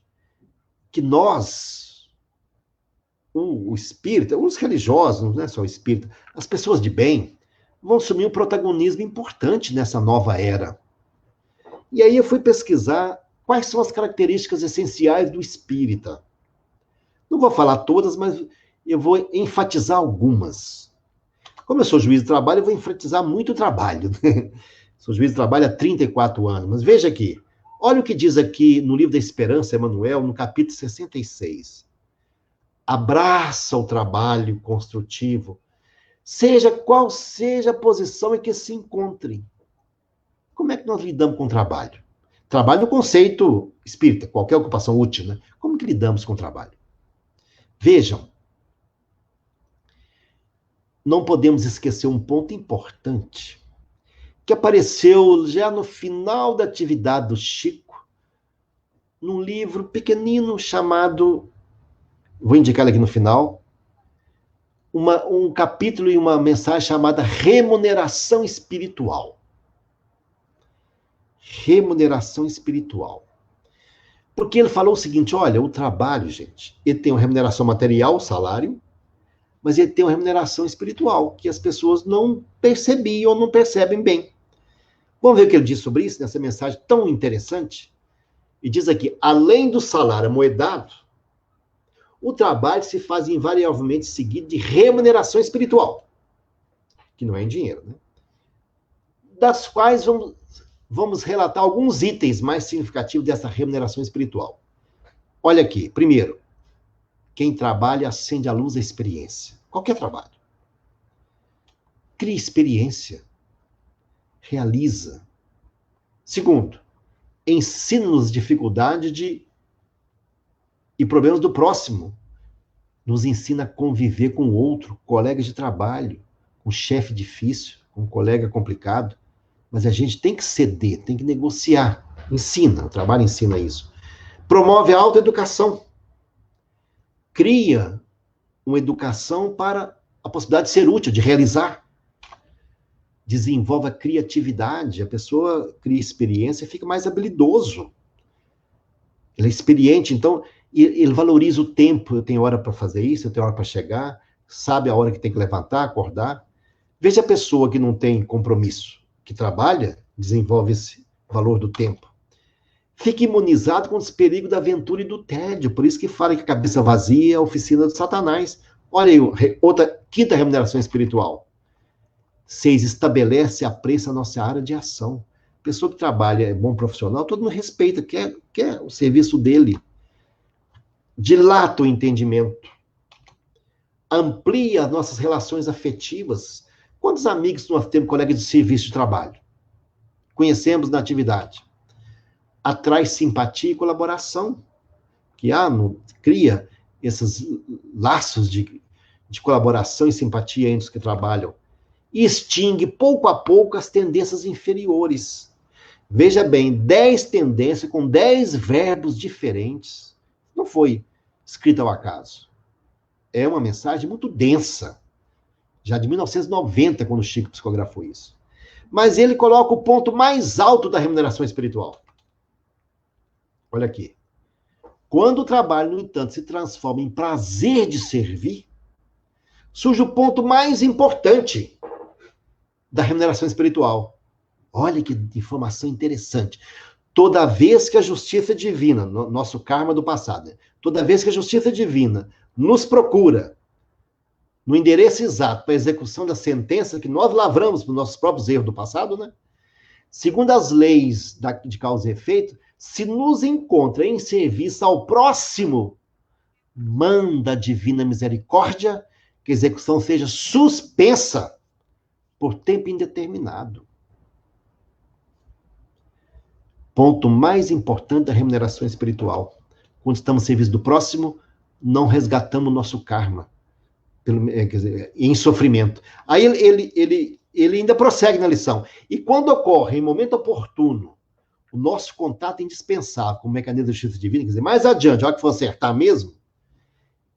S3: que nós, o espírita, os religiosos, não é só o espírita, as pessoas de bem, vão assumir um protagonismo importante nessa nova era. E aí eu fui pesquisar quais são as características essenciais do espírita. Não vou falar todas, mas eu vou enfatizar algumas. Como eu sou juiz de trabalho, eu vou enfatizar muito o trabalho. Sou juiz de trabalho há 34 anos. Mas veja aqui, olha o que diz aqui no Livro da Esperança, Emmanuel, no capítulo 66. Abraça o trabalho construtivo, seja qual seja a posição em que se encontre. Como é que nós lidamos com o trabalho? Trabalho no conceito espírita, qualquer ocupação útil, né? Como que lidamos com o trabalho? Vejam, não podemos esquecer um ponto importante, que apareceu já no final da atividade do Chico, num livro pequenino chamado, vou indicar aqui no final, um capítulo e uma mensagem chamada remuneração espiritual. Remuneração espiritual. Porque ele falou o seguinte, olha, o trabalho, gente, ele tem uma remuneração material, o salário, mas ele tem uma remuneração espiritual, que as pessoas não percebiam ou não percebem bem. Vamos ver o que ele diz sobre isso, nessa mensagem tão interessante? E diz aqui, além do salário amoedado, o trabalho se faz invariavelmente seguido de remuneração espiritual, que não é em dinheiro, né? Das quais vamos relatar alguns itens mais significativos dessa remuneração espiritual. Olha aqui, primeiro, quem trabalha acende à luz da experiência. Qualquer trabalho. Cria experiência. Realiza. Segundo, ensina-nos dificuldades e problemas do próximo. Nos ensina a conviver com o outro, colega de trabalho, com chefe difícil, com colega complicado. Mas a gente tem que ceder, tem que negociar. Ensina, o trabalho ensina isso. Promove a autoeducação. Cria uma educação para a possibilidade de ser útil, de realizar. Desenvolve a criatividade. A pessoa cria experiência e fica mais habilidoso. Ele é experiente, então ele valoriza o tempo. Eu tenho hora para fazer isso, eu tenho hora para chegar, sabe a hora que tem que levantar, acordar. Veja a pessoa que não tem compromisso, que trabalha, desenvolve esse valor do tempo. Fica imunizado contra os perigos da aventura e do tédio. Por isso que fala que a cabeça vazia é a oficina de Satanás. Olha aí, outra quinta remuneração espiritual. 6, estabelece e aprecia a nossa área de ação. Pessoa que trabalha, é bom profissional, todo mundo respeita, quer o serviço dele. Dilata o entendimento. Amplia as nossas relações afetivas. Quantos amigos nós temos, colegas de serviço de trabalho? Conhecemos na atividade. Atrai simpatia e colaboração. Que cria esses laços de colaboração e simpatia entre os que trabalham. E extingue, pouco a pouco, as tendências inferiores. Veja bem, 10 tendências com 10 verbos diferentes. Não foi escrita ao acaso. É uma mensagem muito densa. Já de 1990, quando o Chico psicografou isso. Mas ele coloca o ponto mais alto da remuneração espiritual. Olha aqui. Quando o trabalho, no entanto, se transforma em prazer de servir, surge o ponto mais importante da remuneração espiritual. Olha que informação interessante. Toda vez que a justiça divina, nosso karma do passado, toda vez que a justiça divina nos procura no endereço exato para a execução da sentença que nós lavramos por nossos próprios erros do passado, né? Segundo as leis de causa e efeito, se nos encontra em serviço ao próximo, manda a divina misericórdia que a execução seja suspensa por tempo indeterminado. Ponto mais importante da remuneração espiritual. Quando estamos em serviço do próximo, não resgatamos o nosso karma. Quer dizer, em sofrimento. Aí ele ainda prossegue na lição. E quando ocorre, em momento oportuno, o nosso contato é indispensável com o mecanismo da justiça divina, quer dizer, mais adiante, a hora que for acertar mesmo,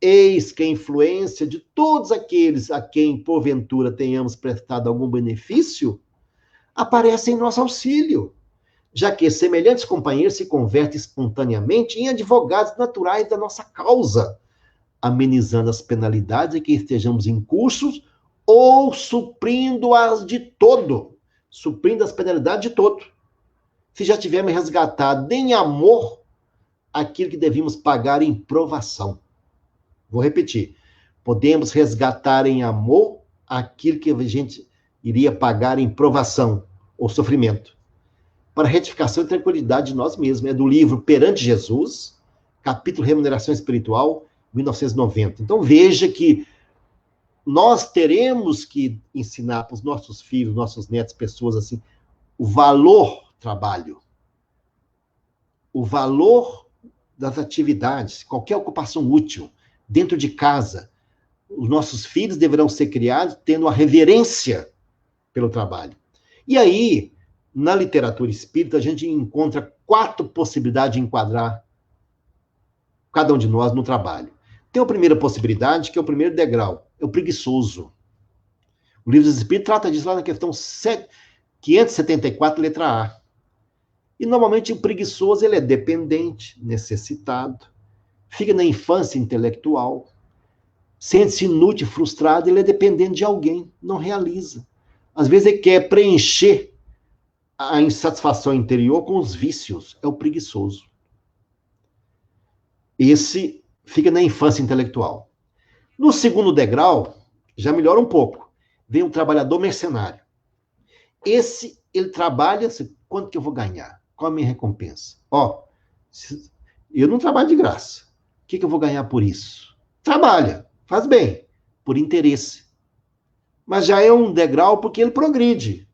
S3: eis que a influência de todos aqueles a quem, porventura, tenhamos prestado algum benefício, aparece em nosso auxílio, já que semelhantes companheiros se convertem espontaneamente em advogados naturais da nossa causa, amenizando as penalidades em que estejamos em cursos ou suprindo-as de todo, suprindo as penalidades de todo. Se já tivermos resgatado em amor aquilo que devíamos pagar em provação. Vou repetir. Podemos resgatar em amor aquilo que a gente iria pagar em provação ou sofrimento. Para retificação e tranquilidade de nós mesmos. É do livro Perante Jesus, capítulo Remuneração Espiritual, 1990. Então veja que nós teremos que ensinar para os nossos filhos, nossos netos, pessoas assim, o valor trabalho, o valor das atividades, qualquer ocupação útil, dentro de casa. Os nossos filhos deverão ser criados tendo a reverência pelo trabalho. E aí, na literatura espírita, a gente encontra 4 possibilidades de enquadrar cada um de nós no trabalho. Tem a primeira possibilidade, que é o primeiro degrau, é o preguiçoso. O Livro dos Espíritos trata disso lá na questão 574, letra A. E, normalmente, o preguiçoso ele é dependente, necessitado, fica na infância intelectual, sente-se inútil, frustrado, ele é dependente de alguém, não realiza. Às vezes ele quer preencher a insatisfação interior com os vícios, é o preguiçoso. Esse fica na infância intelectual. No segundo degrau, já melhora um pouco. Vem um trabalhador mercenário. Esse, ele trabalha, quanto que eu vou ganhar? Qual a minha recompensa? Ó, eu não trabalho de graça. O que eu vou ganhar por isso? Trabalha, faz bem, por interesse. Mas já é um degrau porque ele progride.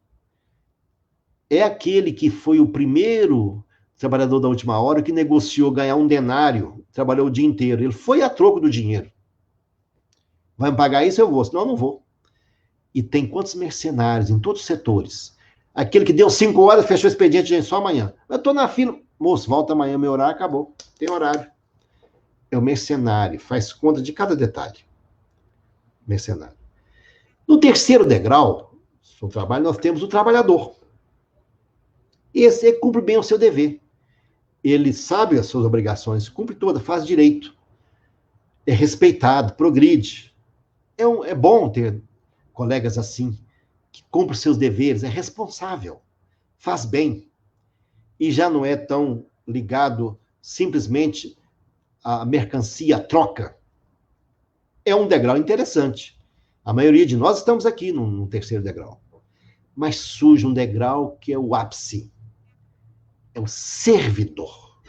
S3: É aquele que foi o primeiro trabalhador da última hora que negociou ganhar um denário, trabalhou o dia inteiro. Ele foi a troco do dinheiro. Vai me pagar isso? Eu vou, senão eu não vou. E tem quantos mercenários em todos os setores? Aquele que deu 5 horas, fechou o expediente, gente, só amanhã. Eu estou na fila. Moço, volta amanhã, meu horário acabou. Tem horário. É o mercenário, faz conta de cada detalhe. Mercenário. No terceiro degrau, no trabalho, nós temos o trabalhador. Esse cumpre bem o seu dever. Ele sabe as suas obrigações, cumpre todas, faz direito. É respeitado, progride. É bom ter colegas assim, que cumpre os seus deveres, é responsável, faz bem. E já não é tão ligado simplesmente à mercancia, à troca. É um degrau interessante. A maioria de nós estamos aqui no terceiro degrau. Mas surge um degrau que é o ápice. É o servidor.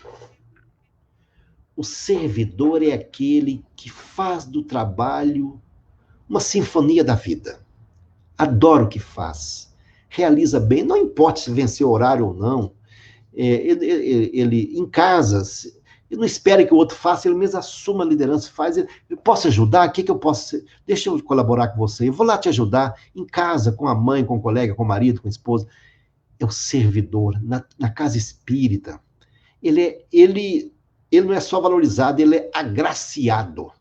S3: O servidor é aquele que faz do trabalho uma sinfonia da vida. Adora o que faz. Realiza bem, não importa se venceu o horário ou não. Ele em casa, ele não espera que o outro faça, ele mesmo assuma a liderança, faz. Eu posso ajudar? O que eu posso ser? Deixa eu colaborar com você. Eu vou lá te ajudar. Em casa, com a mãe, com o colega, com o marido, com a esposa. É o servidor. Na casa espírita, ele não é só valorizado, ele é agraciado.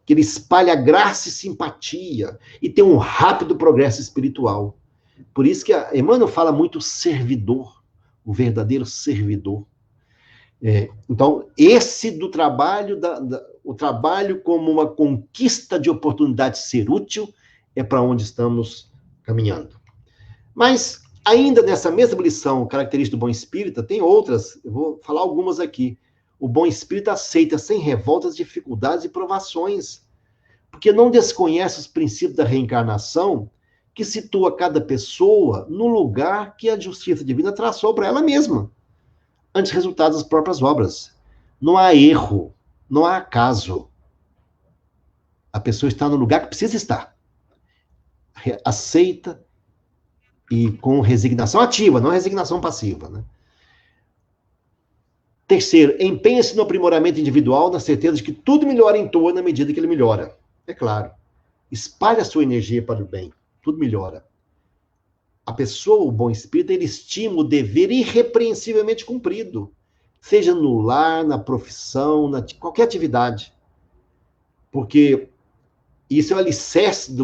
S3: Que ele espalha graça e simpatia e tem um rápido progresso espiritual. Por isso que Emmanuel fala muito servidor, o verdadeiro servidor. Então, esse do trabalho, o trabalho como uma conquista de oportunidade de ser útil, é para onde estamos caminhando. Mas, ainda nessa mesma lição, característica do bom espírita, tem outras, eu vou falar algumas aqui. O bom espírito aceita sem revoltas, dificuldades e provações, porque não desconhece os princípios da reencarnação, que situa cada pessoa no lugar que a justiça divina traçou para ela mesma, antes resultados das próprias obras. Não há erro, não há acaso. A pessoa está no lugar que precisa estar. Aceita e com resignação ativa, não resignação passiva, né? Terceiro, empenha-se no aprimoramento individual, na certeza de que tudo melhora em torno na medida que ele melhora. É claro. Espalha a sua energia para o bem. Tudo melhora. A pessoa, o bom espírito, ele estima o dever irrepreensivelmente cumprido. Seja no lar, na profissão, qualquer atividade. Porque isso é o alicerce,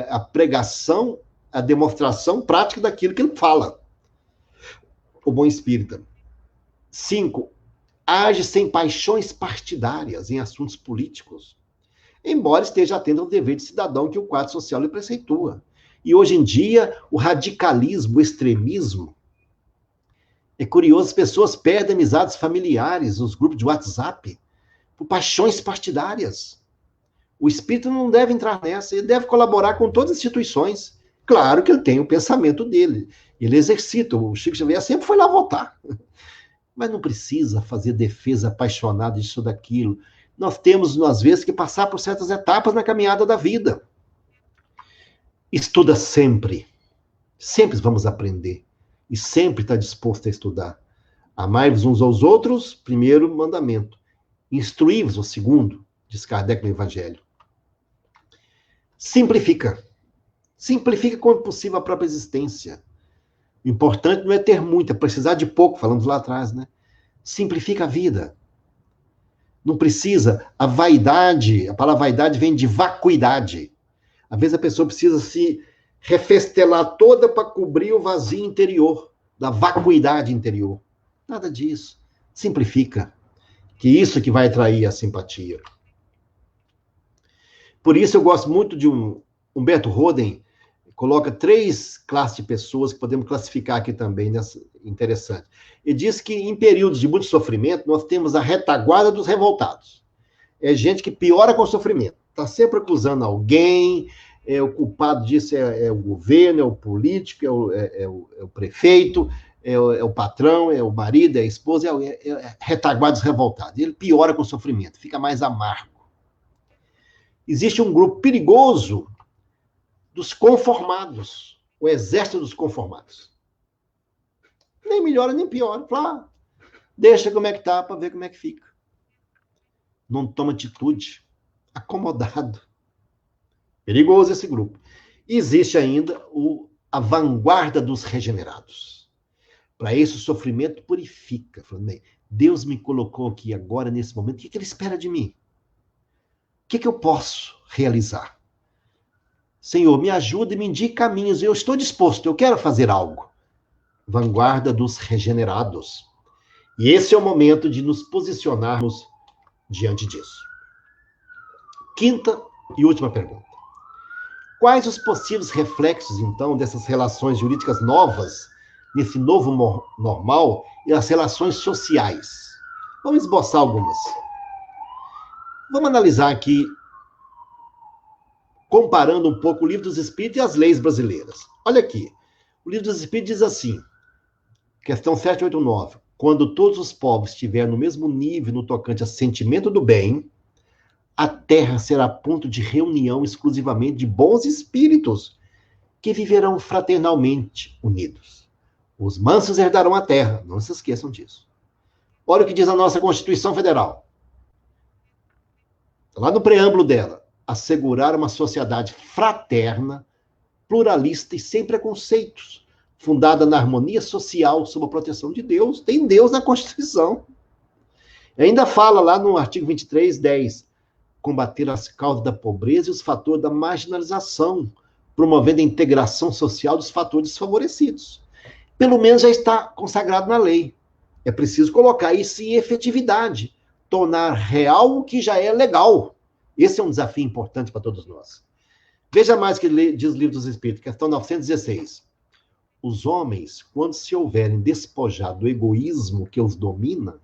S3: a pregação, a demonstração prática daquilo que ele fala. O bom espírita. 5. Age sem paixões partidárias em assuntos políticos, embora esteja atento ao dever de cidadão que o quadro social lhe preceitua. E hoje em dia, o radicalismo, o extremismo, é curioso, as pessoas perdem amizades familiares, os grupos de WhatsApp, por paixões partidárias. O espírito não deve entrar nessa, ele deve colaborar com todas as instituições. Claro que ele tem o pensamento dele, ele exercita, o Chico Xavier sempre foi lá votar. Mas não precisa fazer defesa apaixonada disso ou daquilo. Nós temos, às vezes, que passar por certas etapas na caminhada da vida. Estuda sempre. Sempre vamos aprender. E sempre está disposto a estudar. Amai-vos uns aos outros, primeiro mandamento. Instruí-vos, o segundo, diz Kardec no Evangelho. Simplifica. Simplifica quanto possível a própria existência. O importante não é ter muito, é precisar de pouco, falamos lá atrás, né? Simplifica a vida. Não precisa. A vaidade, a palavra vaidade vem de vacuidade. Às vezes a pessoa precisa se refestelar toda para cobrir o vazio interior, da vacuidade interior. Nada disso. Simplifica. Que isso que vai atrair a simpatia. Por isso eu gosto muito de Humberto Roden, coloca 3 classes de pessoas que podemos classificar aqui também, interessante. Ele diz que em períodos de muito sofrimento, nós temos a retaguarda dos revoltados. É gente que piora com o sofrimento. Está sempre acusando alguém, o culpado disso é o governo, é o político, é o prefeito, é o patrão, é o marido, é a esposa, é retaguarda dos revoltados. Ele piora com o sofrimento, fica mais amargo. Existe um grupo perigoso dos conformados, o exército dos conformados. Nem melhora, nem piora. Fala, deixa como é que tá, para ver como é que fica. Não toma atitude. Acomodado. Perigoso esse grupo. Existe ainda a vanguarda dos regenerados. Para isso, o sofrimento purifica. Deus me colocou aqui agora, nesse momento, o que Ele espera de mim? O que eu posso realizar? Senhor, me ajuda e me indique caminhos. Eu estou disposto, eu quero fazer algo. Vanguarda dos regenerados. E esse é o momento de nos posicionarmos diante disso. Quinta e última pergunta. Quais os possíveis reflexos, então, dessas relações jurídicas novas, nesse novo normal, e as relações sociais? Vamos esboçar algumas. Vamos analisar aqui, comparando um pouco o Livro dos Espíritos e as leis brasileiras. Olha aqui, o Livro dos Espíritos diz assim, questão 789, quando todos os povos estiverem no mesmo nível no tocante a sentimento do bem, a terra será ponto de reunião exclusivamente de bons espíritos, que viverão fraternalmente unidos. Os mansos herdarão a terra, não se esqueçam disso. Olha o que diz a nossa Constituição Federal. Lá no preâmbulo dela, assegurar uma sociedade fraterna, pluralista e sem preconceitos, fundada na harmonia social, sob a proteção de Deus. Tem Deus na Constituição. E ainda fala lá no artigo 23, 10, combater as causas da pobreza e os fatores da marginalização, promovendo a integração social dos fatores desfavorecidos. Pelo menos já está consagrado na lei. É preciso colocar isso em efetividade, tornar real o que já é legal. Esse é um desafio importante para todos nós. Veja mais o que diz o Livro dos Espíritos, questão 916. Os homens, quando se houverem despojado do egoísmo que os domina,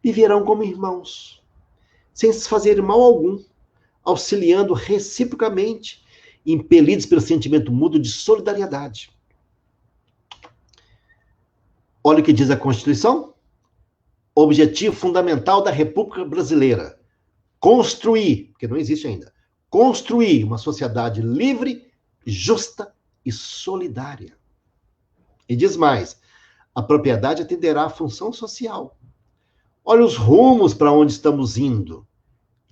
S3: viverão como irmãos, sem se fazer mal algum, auxiliando reciprocamente, impelidos pelo sentimento mútuo de solidariedade. Olha o que diz a Constituição. Objetivo fundamental da República Brasileira. Construir, porque não existe ainda, construir uma sociedade livre, justa e solidária. E diz mais, a propriedade atenderá à função social. Olha os rumos para onde estamos indo,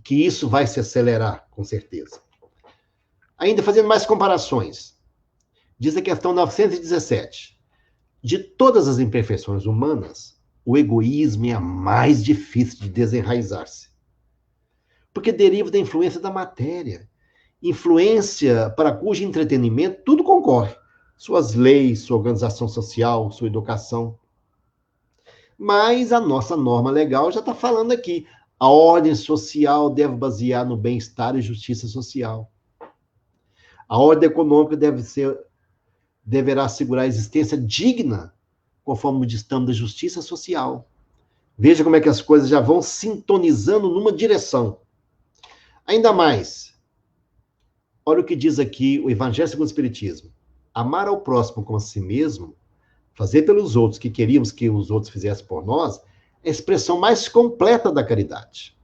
S3: que isso vai se acelerar, com certeza. Ainda fazendo mais comparações, diz a questão 917, de todas as imperfeições humanas, o egoísmo é a mais difícil de desenraizar-se. Porque deriva da influência da matéria. Influência para cujo entretenimento tudo concorre. Suas leis, sua organização social, sua educação. Mas a nossa norma legal já está falando aqui. A ordem social deve basear no bem-estar e justiça social. A ordem econômica deverá assegurar a existência digna, conforme o distâmio da justiça social. Veja como é que as coisas já vão sintonizando numa direção. Ainda mais, olha o que diz aqui o Evangelho segundo o Espiritismo. Amar ao próximo como a si mesmo, fazer pelos outros o que queríamos que os outros fizessem por nós, é a expressão mais completa da caridade.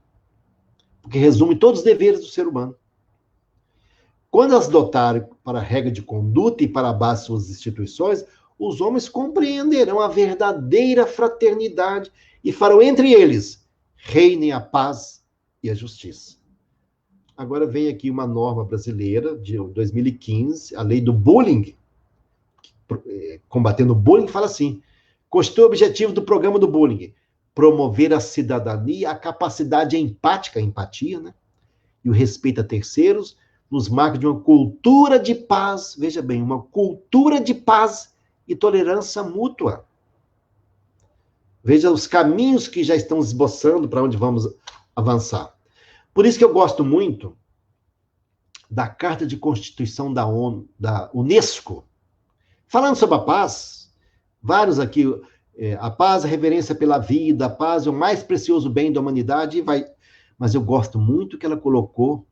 S3: Porque resume todos os deveres do ser humano. Quando as dotarem para a regra de conduta e para a base de suas instituições, os homens compreenderão a verdadeira fraternidade e farão entre eles reinem a paz e a justiça. Agora vem aqui uma norma brasileira de 2015, a lei do bullying, combatendo o bullying, fala assim, constitui o objetivo do programa do bullying, promover a cidadania, a capacidade empática, a empatia, né? E o respeito a terceiros, nos marca de uma cultura de paz, veja bem, uma cultura de paz e tolerância mútua. Veja os caminhos que já estão esboçando para onde vamos avançar. Por isso que eu gosto muito da Carta de Constituição da ONU, da Unesco. Falando sobre a paz, vários aqui, a paz, a reverência pela vida, a paz é o mais precioso bem da humanidade, mas eu gosto muito que ela colocou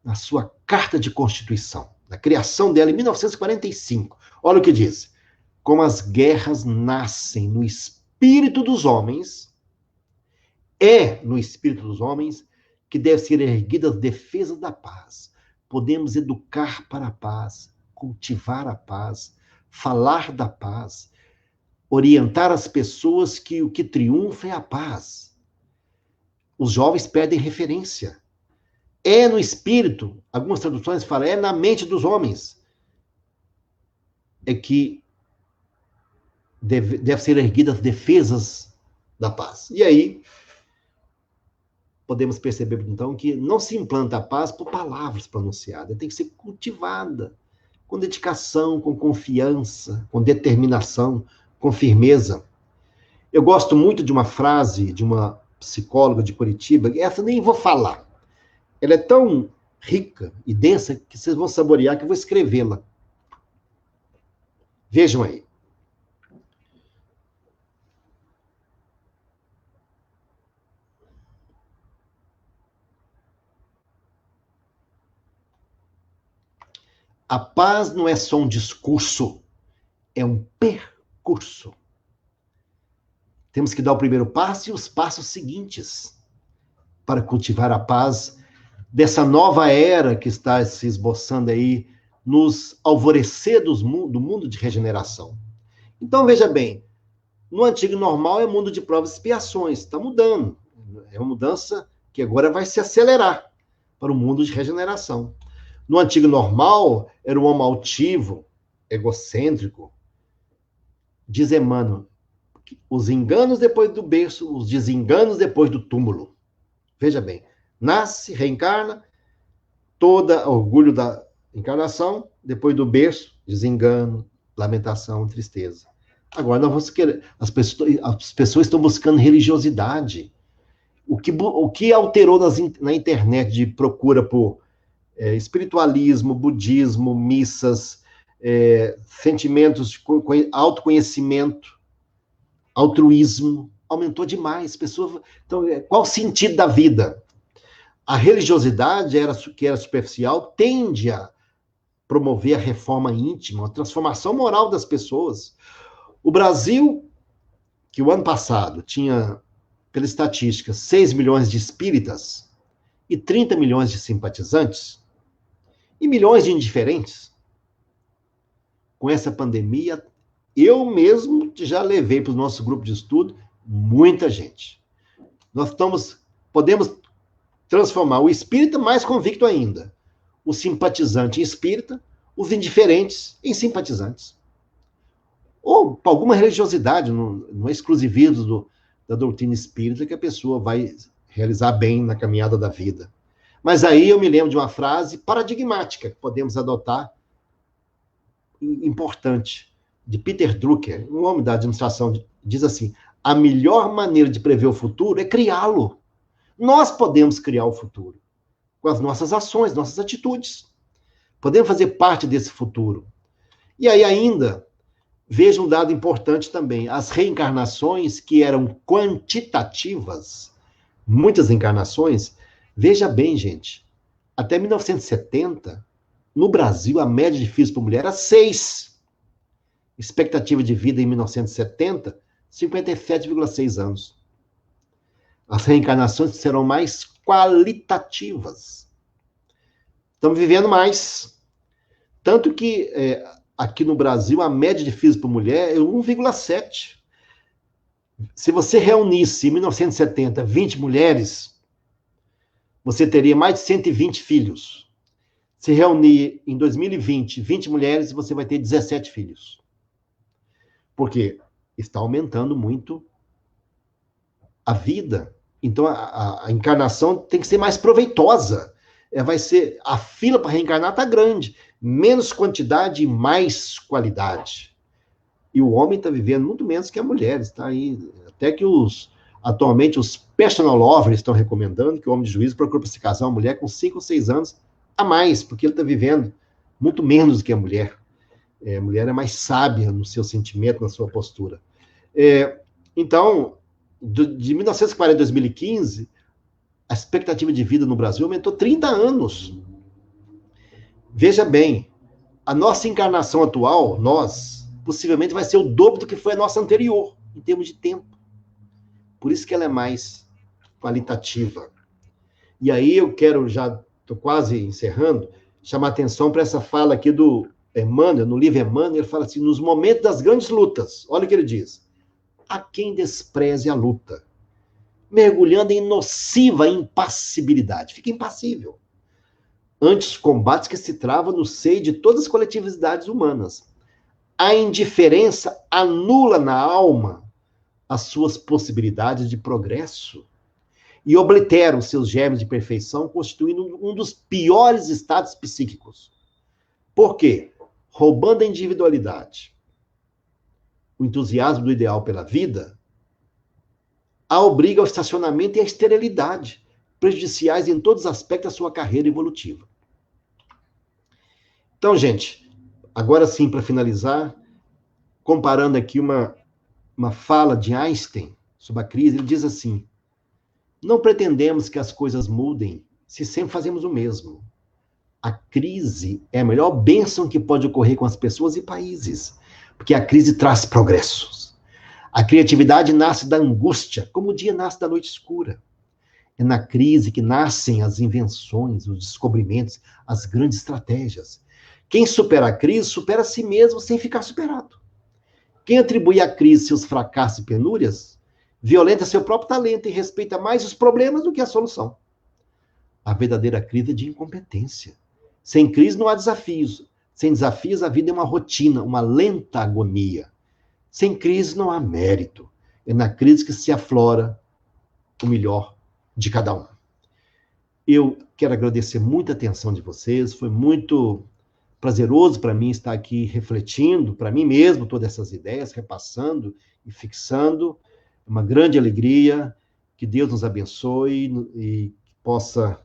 S3: na sua Carta de Constituição, na criação dela em 1945. Olha o que diz. Como as guerras nascem no espírito dos homens, é no espírito dos homens que deve ser erguida a defesa da paz. Podemos educar para a paz, cultivar a paz, falar da paz, orientar as pessoas que o que triunfa é a paz. Os jovens perdem referência. É no espírito, algumas traduções falam, é na mente dos homens, é que deve ser erguidas as defesas da paz. E aí, podemos perceber, então, que não se implanta a paz por palavras pronunciadas, tem que ser cultivada, com dedicação, com confiança, com determinação, com firmeza. Eu gosto muito de uma frase de uma psicóloga de Curitiba, essa nem vou falar. Ela é tão rica e densa que vocês vão saborear, que eu vou escrevê-la. Vejam aí. A paz não é só um discurso, é um percurso. Temos que dar o primeiro passo e os passos seguintes para cultivar a paz dessa nova era que está se esboçando aí nos alvorecer do mundo de regeneração. Então, veja bem, no antigo normal é mundo de provas e expiações, está mudando. É uma mudança que agora vai se acelerar para o mundo de regeneração. No antigo normal, era o homem altivo, egocêntrico. Diz Emmanuel, os enganos depois do berço, os desenganos depois do túmulo. Veja bem, nasce, reencarna, toda orgulho da encarnação, depois do berço, desengano, lamentação, tristeza. Agora, nós vamos querer, as pessoas estão buscando religiosidade. O que alterou na internet de procura por espiritualismo, budismo, missas, sentimentos de autoconhecimento, altruísmo, aumentou demais. Pessoas, então, qual o sentido da vida? A religiosidade, que era superficial, tende a promover a reforma íntima, a transformação moral das pessoas. O Brasil, que o ano passado tinha, pela estatística, 6 milhões de espíritas e 30 milhões de simpatizantes, e milhões de indiferentes. Com essa pandemia, eu mesmo já levei para o nosso grupo de estudo muita gente. Nós podemos transformar o espírita mais convicto ainda, o simpatizante em espírita, os indiferentes em simpatizantes. Ou para alguma religiosidade, não é exclusivismo da doutrina espírita que a pessoa vai realizar bem na caminhada da vida. Mas aí eu me lembro de uma frase paradigmática que podemos adotar, importante, de Peter Drucker, um homem da administração, diz assim, a melhor maneira de prever o futuro é criá-lo. Nós podemos criar o futuro com as nossas ações, nossas atitudes. Podemos fazer parte desse futuro. E aí ainda, veja um dado importante também, as reencarnações que eram quantitativas, muitas encarnações. Veja bem, gente, até 1970, no Brasil, a média de filhos por mulher era 6. Expectativa de vida em 1970, 57,6 anos. As reencarnações serão mais qualitativas. Estamos vivendo mais. Tanto que aqui no Brasil, a média de filhos por mulher é 1,7. Se você reunisse em 1970 20 mulheres, você teria mais de 120 filhos. Se reunir em 2020 20 mulheres, você vai ter 17 filhos. Por quê? Está aumentando muito a vida. Então, a encarnação tem que ser mais proveitosa. Vai ser, a fila para reencarnar está grande. Menos quantidade e mais qualidade. E o homem está vivendo muito menos que a mulher. Está aí, até que atualmente os personal lovers estão recomendando que o homem de juízo procure se casar uma mulher com 5 ou 6 anos a mais, porque ele está vivendo muito menos do que a mulher. A mulher é mais sábia no seu sentimento, na sua postura. Então, de 1940 a 2015, a expectativa de vida no Brasil aumentou 30 anos. Veja bem, a nossa encarnação atual, possivelmente vai ser o dobro do que foi a nossa anterior, em termos de tempo. Por isso que ela é mais qualitativa. E aí eu quero, já estou quase encerrando, chamar a atenção para essa fala aqui do Emmanuel, no livro Emmanuel, ele fala assim, nos momentos das grandes lutas, olha o que ele diz, a quem despreze a luta, mergulhando em nociva impassibilidade, fica impassível, ante os combates que se travam no seio de todas as coletividades humanas. A indiferença anula na alma as suas possibilidades de progresso e oblitera os seus germes de perfeição, constituindo um dos piores estados psíquicos. Por quê? Roubando a individualidade, o entusiasmo do ideal pela vida, a obriga ao estacionamento e à esterilidade, prejudiciais em todos os aspectos da sua carreira evolutiva. Então, gente, agora sim, para finalizar, comparando aqui uma fala de Einstein sobre a crise, ele diz assim, não pretendemos que as coisas mudem se sempre fazemos o mesmo. A crise é a melhor bênção que pode ocorrer com as pessoas e países, porque a crise traz progressos. A criatividade nasce da angústia, como o dia nasce da noite escura. É na crise que nascem as invenções, os descobrimentos, as grandes estratégias. Quem supera a crise, supera a si mesmo sem ficar superado. Quem atribui à crise seus fracassos e penúrias, violenta seu próprio talento e respeita mais os problemas do que a solução. A verdadeira crise é de incompetência. Sem crise não há desafios. Sem desafios, a vida é uma rotina, uma lenta agonia. Sem crise não há mérito. É na crise que se aflora o melhor de cada um. Eu quero agradecer muito a atenção de vocês. Foi muito prazeroso para mim estar aqui refletindo, para mim mesmo, todas essas ideias, repassando e fixando. Uma grande alegria. Que Deus nos abençoe e possa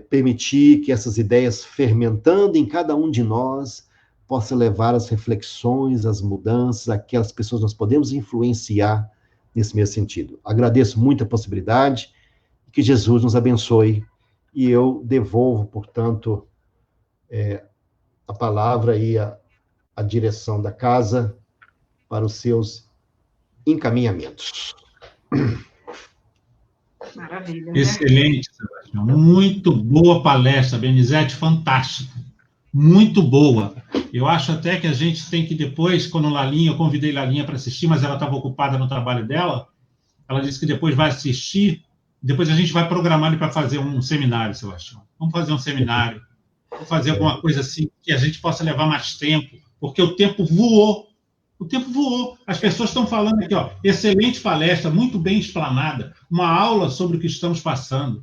S3: permitir que essas ideias, fermentando em cada um de nós, possa levar as reflexões, as mudanças, aquelas pessoas que nós podemos influenciar nesse mesmo sentido. Agradeço muito a possibilidade, que Jesus nos abençoe, e eu devolvo, portanto, a palavra e a direção da casa para os seus encaminhamentos.
S1: Maravilha, né?
S2: Excelente, Sebastião. Muito boa palestra, Benizete, fantástica. Muito boa. Eu acho até que a gente tem que depois, quando Lalinha, eu convidei Lalinha para assistir, mas ela estava ocupada no trabalho dela, ela disse que depois vai assistir, depois a gente vai programar ele para fazer um seminário, Sebastião. Vamos fazer um seminário, vamos fazer alguma coisa assim, que a gente possa levar mais tempo, porque o tempo voou. O tempo voou. As pessoas estão falando aqui, ó, excelente palestra, muito bem explanada, uma aula sobre o que estamos passando.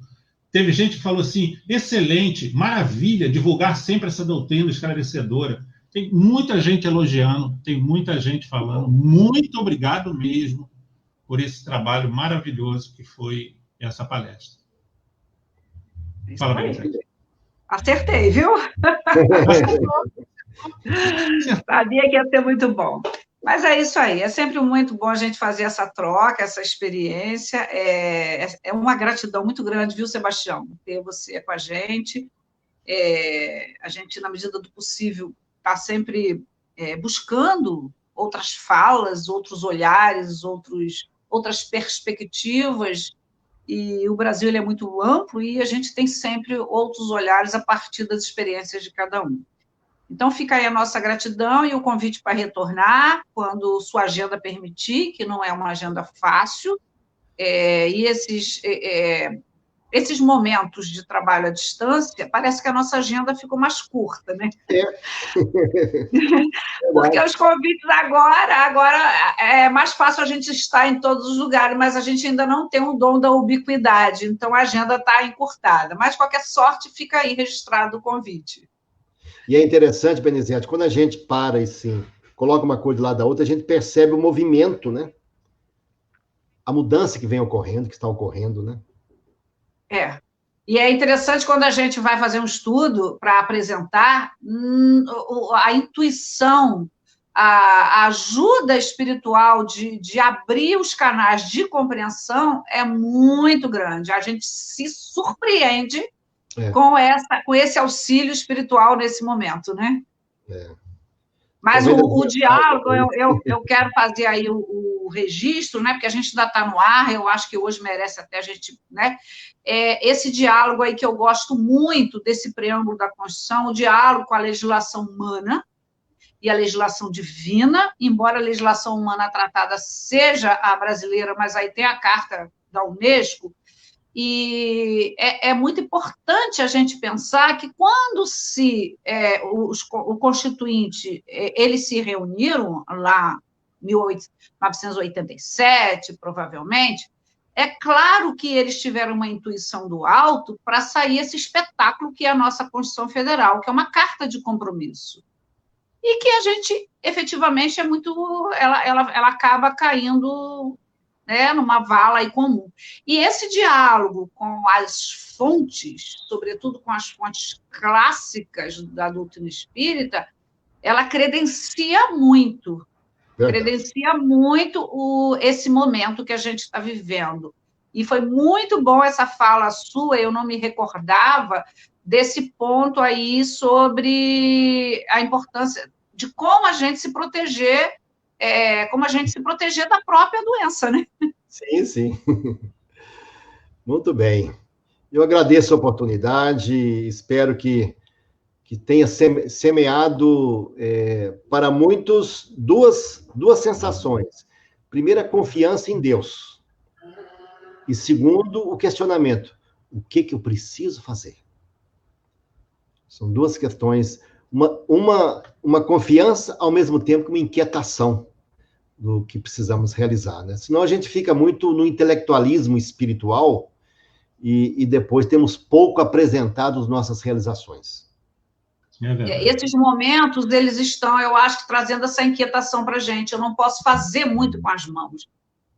S2: Teve gente que falou assim, excelente, maravilha, divulgar sempre essa doutrina esclarecedora. Tem muita gente elogiando, tem muita gente falando. Muito obrigado mesmo por esse trabalho maravilhoso que foi essa palestra. Fala, Benizete.
S1: Acertei, viu? Sabia que ia ser muito bom. Mas é isso aí, é sempre muito bom a gente fazer essa troca, essa experiência, é uma gratidão muito grande, viu, Sebastião, ter você com a gente, na medida do possível, está sempre buscando outras falas, outros olhares, outras perspectivas, e o Brasil ele é muito amplo e a gente tem sempre outros olhares a partir das experiências de cada um. Então, fica aí a nossa gratidão e o convite para retornar, quando sua agenda permitir, que não é uma agenda fácil, e esses momentos de trabalho à distância, parece que a nossa agenda ficou mais curta, né? Porque os convites agora é mais fácil a gente estar em todos os lugares, mas a gente ainda não tem o dom da ubiquidade, então a agenda está encurtada. Mas, de qualquer sorte, fica aí registrado o convite.
S3: E é interessante, Penizete, quando a gente para e sim, coloca uma coisa do lado da outra, a gente percebe o movimento, né? A mudança que vem ocorrendo, que está ocorrendo, né?
S1: E é interessante quando a gente vai fazer um estudo para apresentar, a intuição, a ajuda espiritual de abrir os canais de compreensão é muito grande. A gente se surpreende com esse auxílio espiritual nesse momento, né? Mas o diálogo, eu quero fazer aí o registro, né? Porque a gente ainda está no ar, eu acho que hoje merece até a gente, né? Esse diálogo aí que eu gosto muito desse preâmbulo da Constituição, o diálogo com a legislação humana e a legislação divina, embora a legislação humana tratada seja a brasileira, mas aí tem a Carta da Unesco, e é muito importante a gente pensar que quando o Constituinte, eles se reuniram lá em 1987, provavelmente, é claro que eles tiveram uma intuição do alto para sair esse espetáculo que é a nossa Constituição Federal, que é uma carta de compromisso. E que a gente, efetivamente, ela acaba caindo, né, numa vala aí comum. E esse diálogo com as fontes, sobretudo com as fontes clássicas da doutrina espírita, ela credencia muito esse momento que a gente está vivendo. E foi muito bom essa fala sua, eu não me recordava desse ponto aí sobre a importância de como a gente se proteger, da própria doença, né?
S3: Sim, sim. Muito bem. Eu agradeço a oportunidade, espero que tenha semeado para muitos duas sensações. Primeiro, a confiança em Deus. E segundo, o questionamento. O que eu preciso fazer? São duas questões. Uma confiança, ao mesmo tempo que uma inquietação do que precisamos realizar, né? Senão a gente fica muito no intelectualismo espiritual e depois temos pouco apresentado as nossas realizações.
S1: Esses momentos, eles estão, eu acho, trazendo essa inquietação para a gente. Eu não posso fazer muito com as mãos.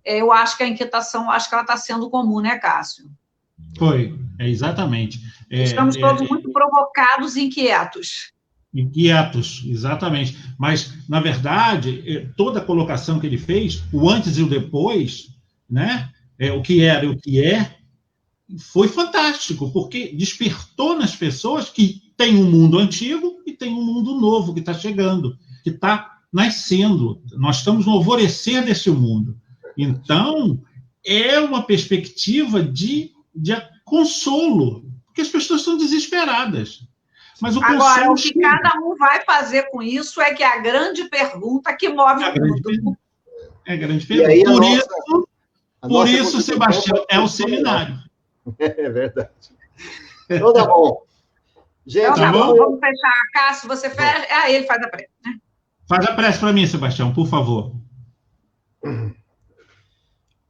S1: Eu acho que a inquietação, ela está sendo comum, né, Cássio?
S2: Exatamente.
S1: Estamos todos muito provocados e inquietos.
S2: Inquietos, exatamente. Mas, na verdade, toda a colocação que ele fez, o antes e o depois, né? O que era e o que é, foi fantástico, porque despertou nas pessoas que tem um mundo antigo e tem um mundo novo que está chegando, que está nascendo. Nós estamos no alvorecer desse mundo. Então, é uma perspectiva de consolo, porque as pessoas estão desesperadas. Mas
S1: agora, o que cada um vai fazer com isso é que é a grande pergunta que move o mundo.
S2: É a grande pergunta. Por isso, Sebastião, é o seminário.
S3: É verdade. Então, tá bom.
S1: Gente, então, tá bom? Vamos fechar. Cássio, você fecha. Ele faz a prece, né?
S2: Faz a prece para mim, Sebastião, por favor.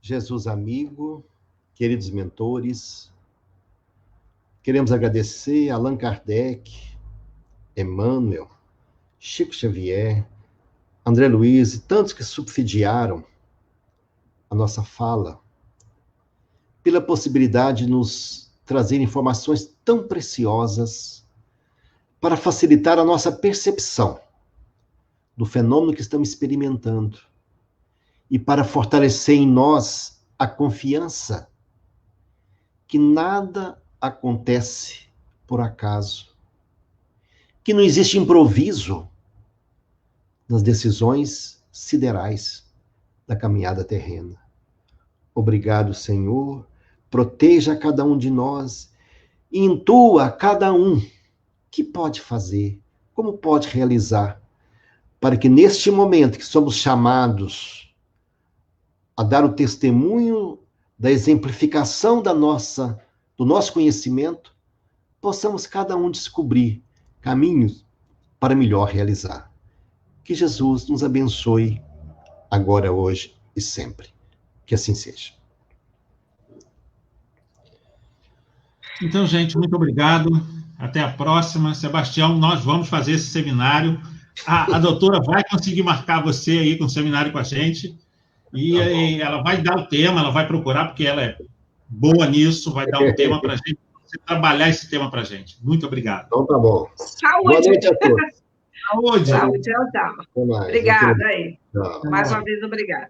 S3: Jesus amigo, queridos mentores, queremos agradecer a Allan Kardec, Emmanuel, Chico Xavier, André Luiz e tantos que subsidiaram a nossa fala, pela possibilidade de nos trazer informações tão preciosas para facilitar a nossa percepção do fenômeno que estamos experimentando e para fortalecer em nós a confiança que nada acontece por acaso, que não existe improviso nas decisões siderais da caminhada terrena. Obrigado, Senhor, proteja cada um de nós e intua a cada um que pode fazer, como pode realizar, para que neste momento que somos chamados a dar o testemunho da exemplificação da nossa do nosso conhecimento, possamos cada um descobrir caminhos para melhor realizar. Que Jesus nos abençoe agora, hoje e sempre. Que assim seja.
S2: Então, gente, muito obrigado. Até a próxima. Sebastião, nós vamos fazer esse seminário. A doutora vai conseguir marcar você aí com o seminário com a gente. E ela vai dar o tema, ela vai procurar, porque ela é boa nisso, vai dar um tema para a gente, você trabalhar esse tema para a gente. Muito obrigado.
S3: Então tá bom.
S1: Saúde.
S3: Boa noite a todos.
S2: Saúde.
S1: Saúde, tchau. Obrigada aí. Mais uma vez, obrigada.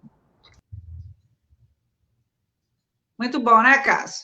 S1: Muito bom, né, Cássio?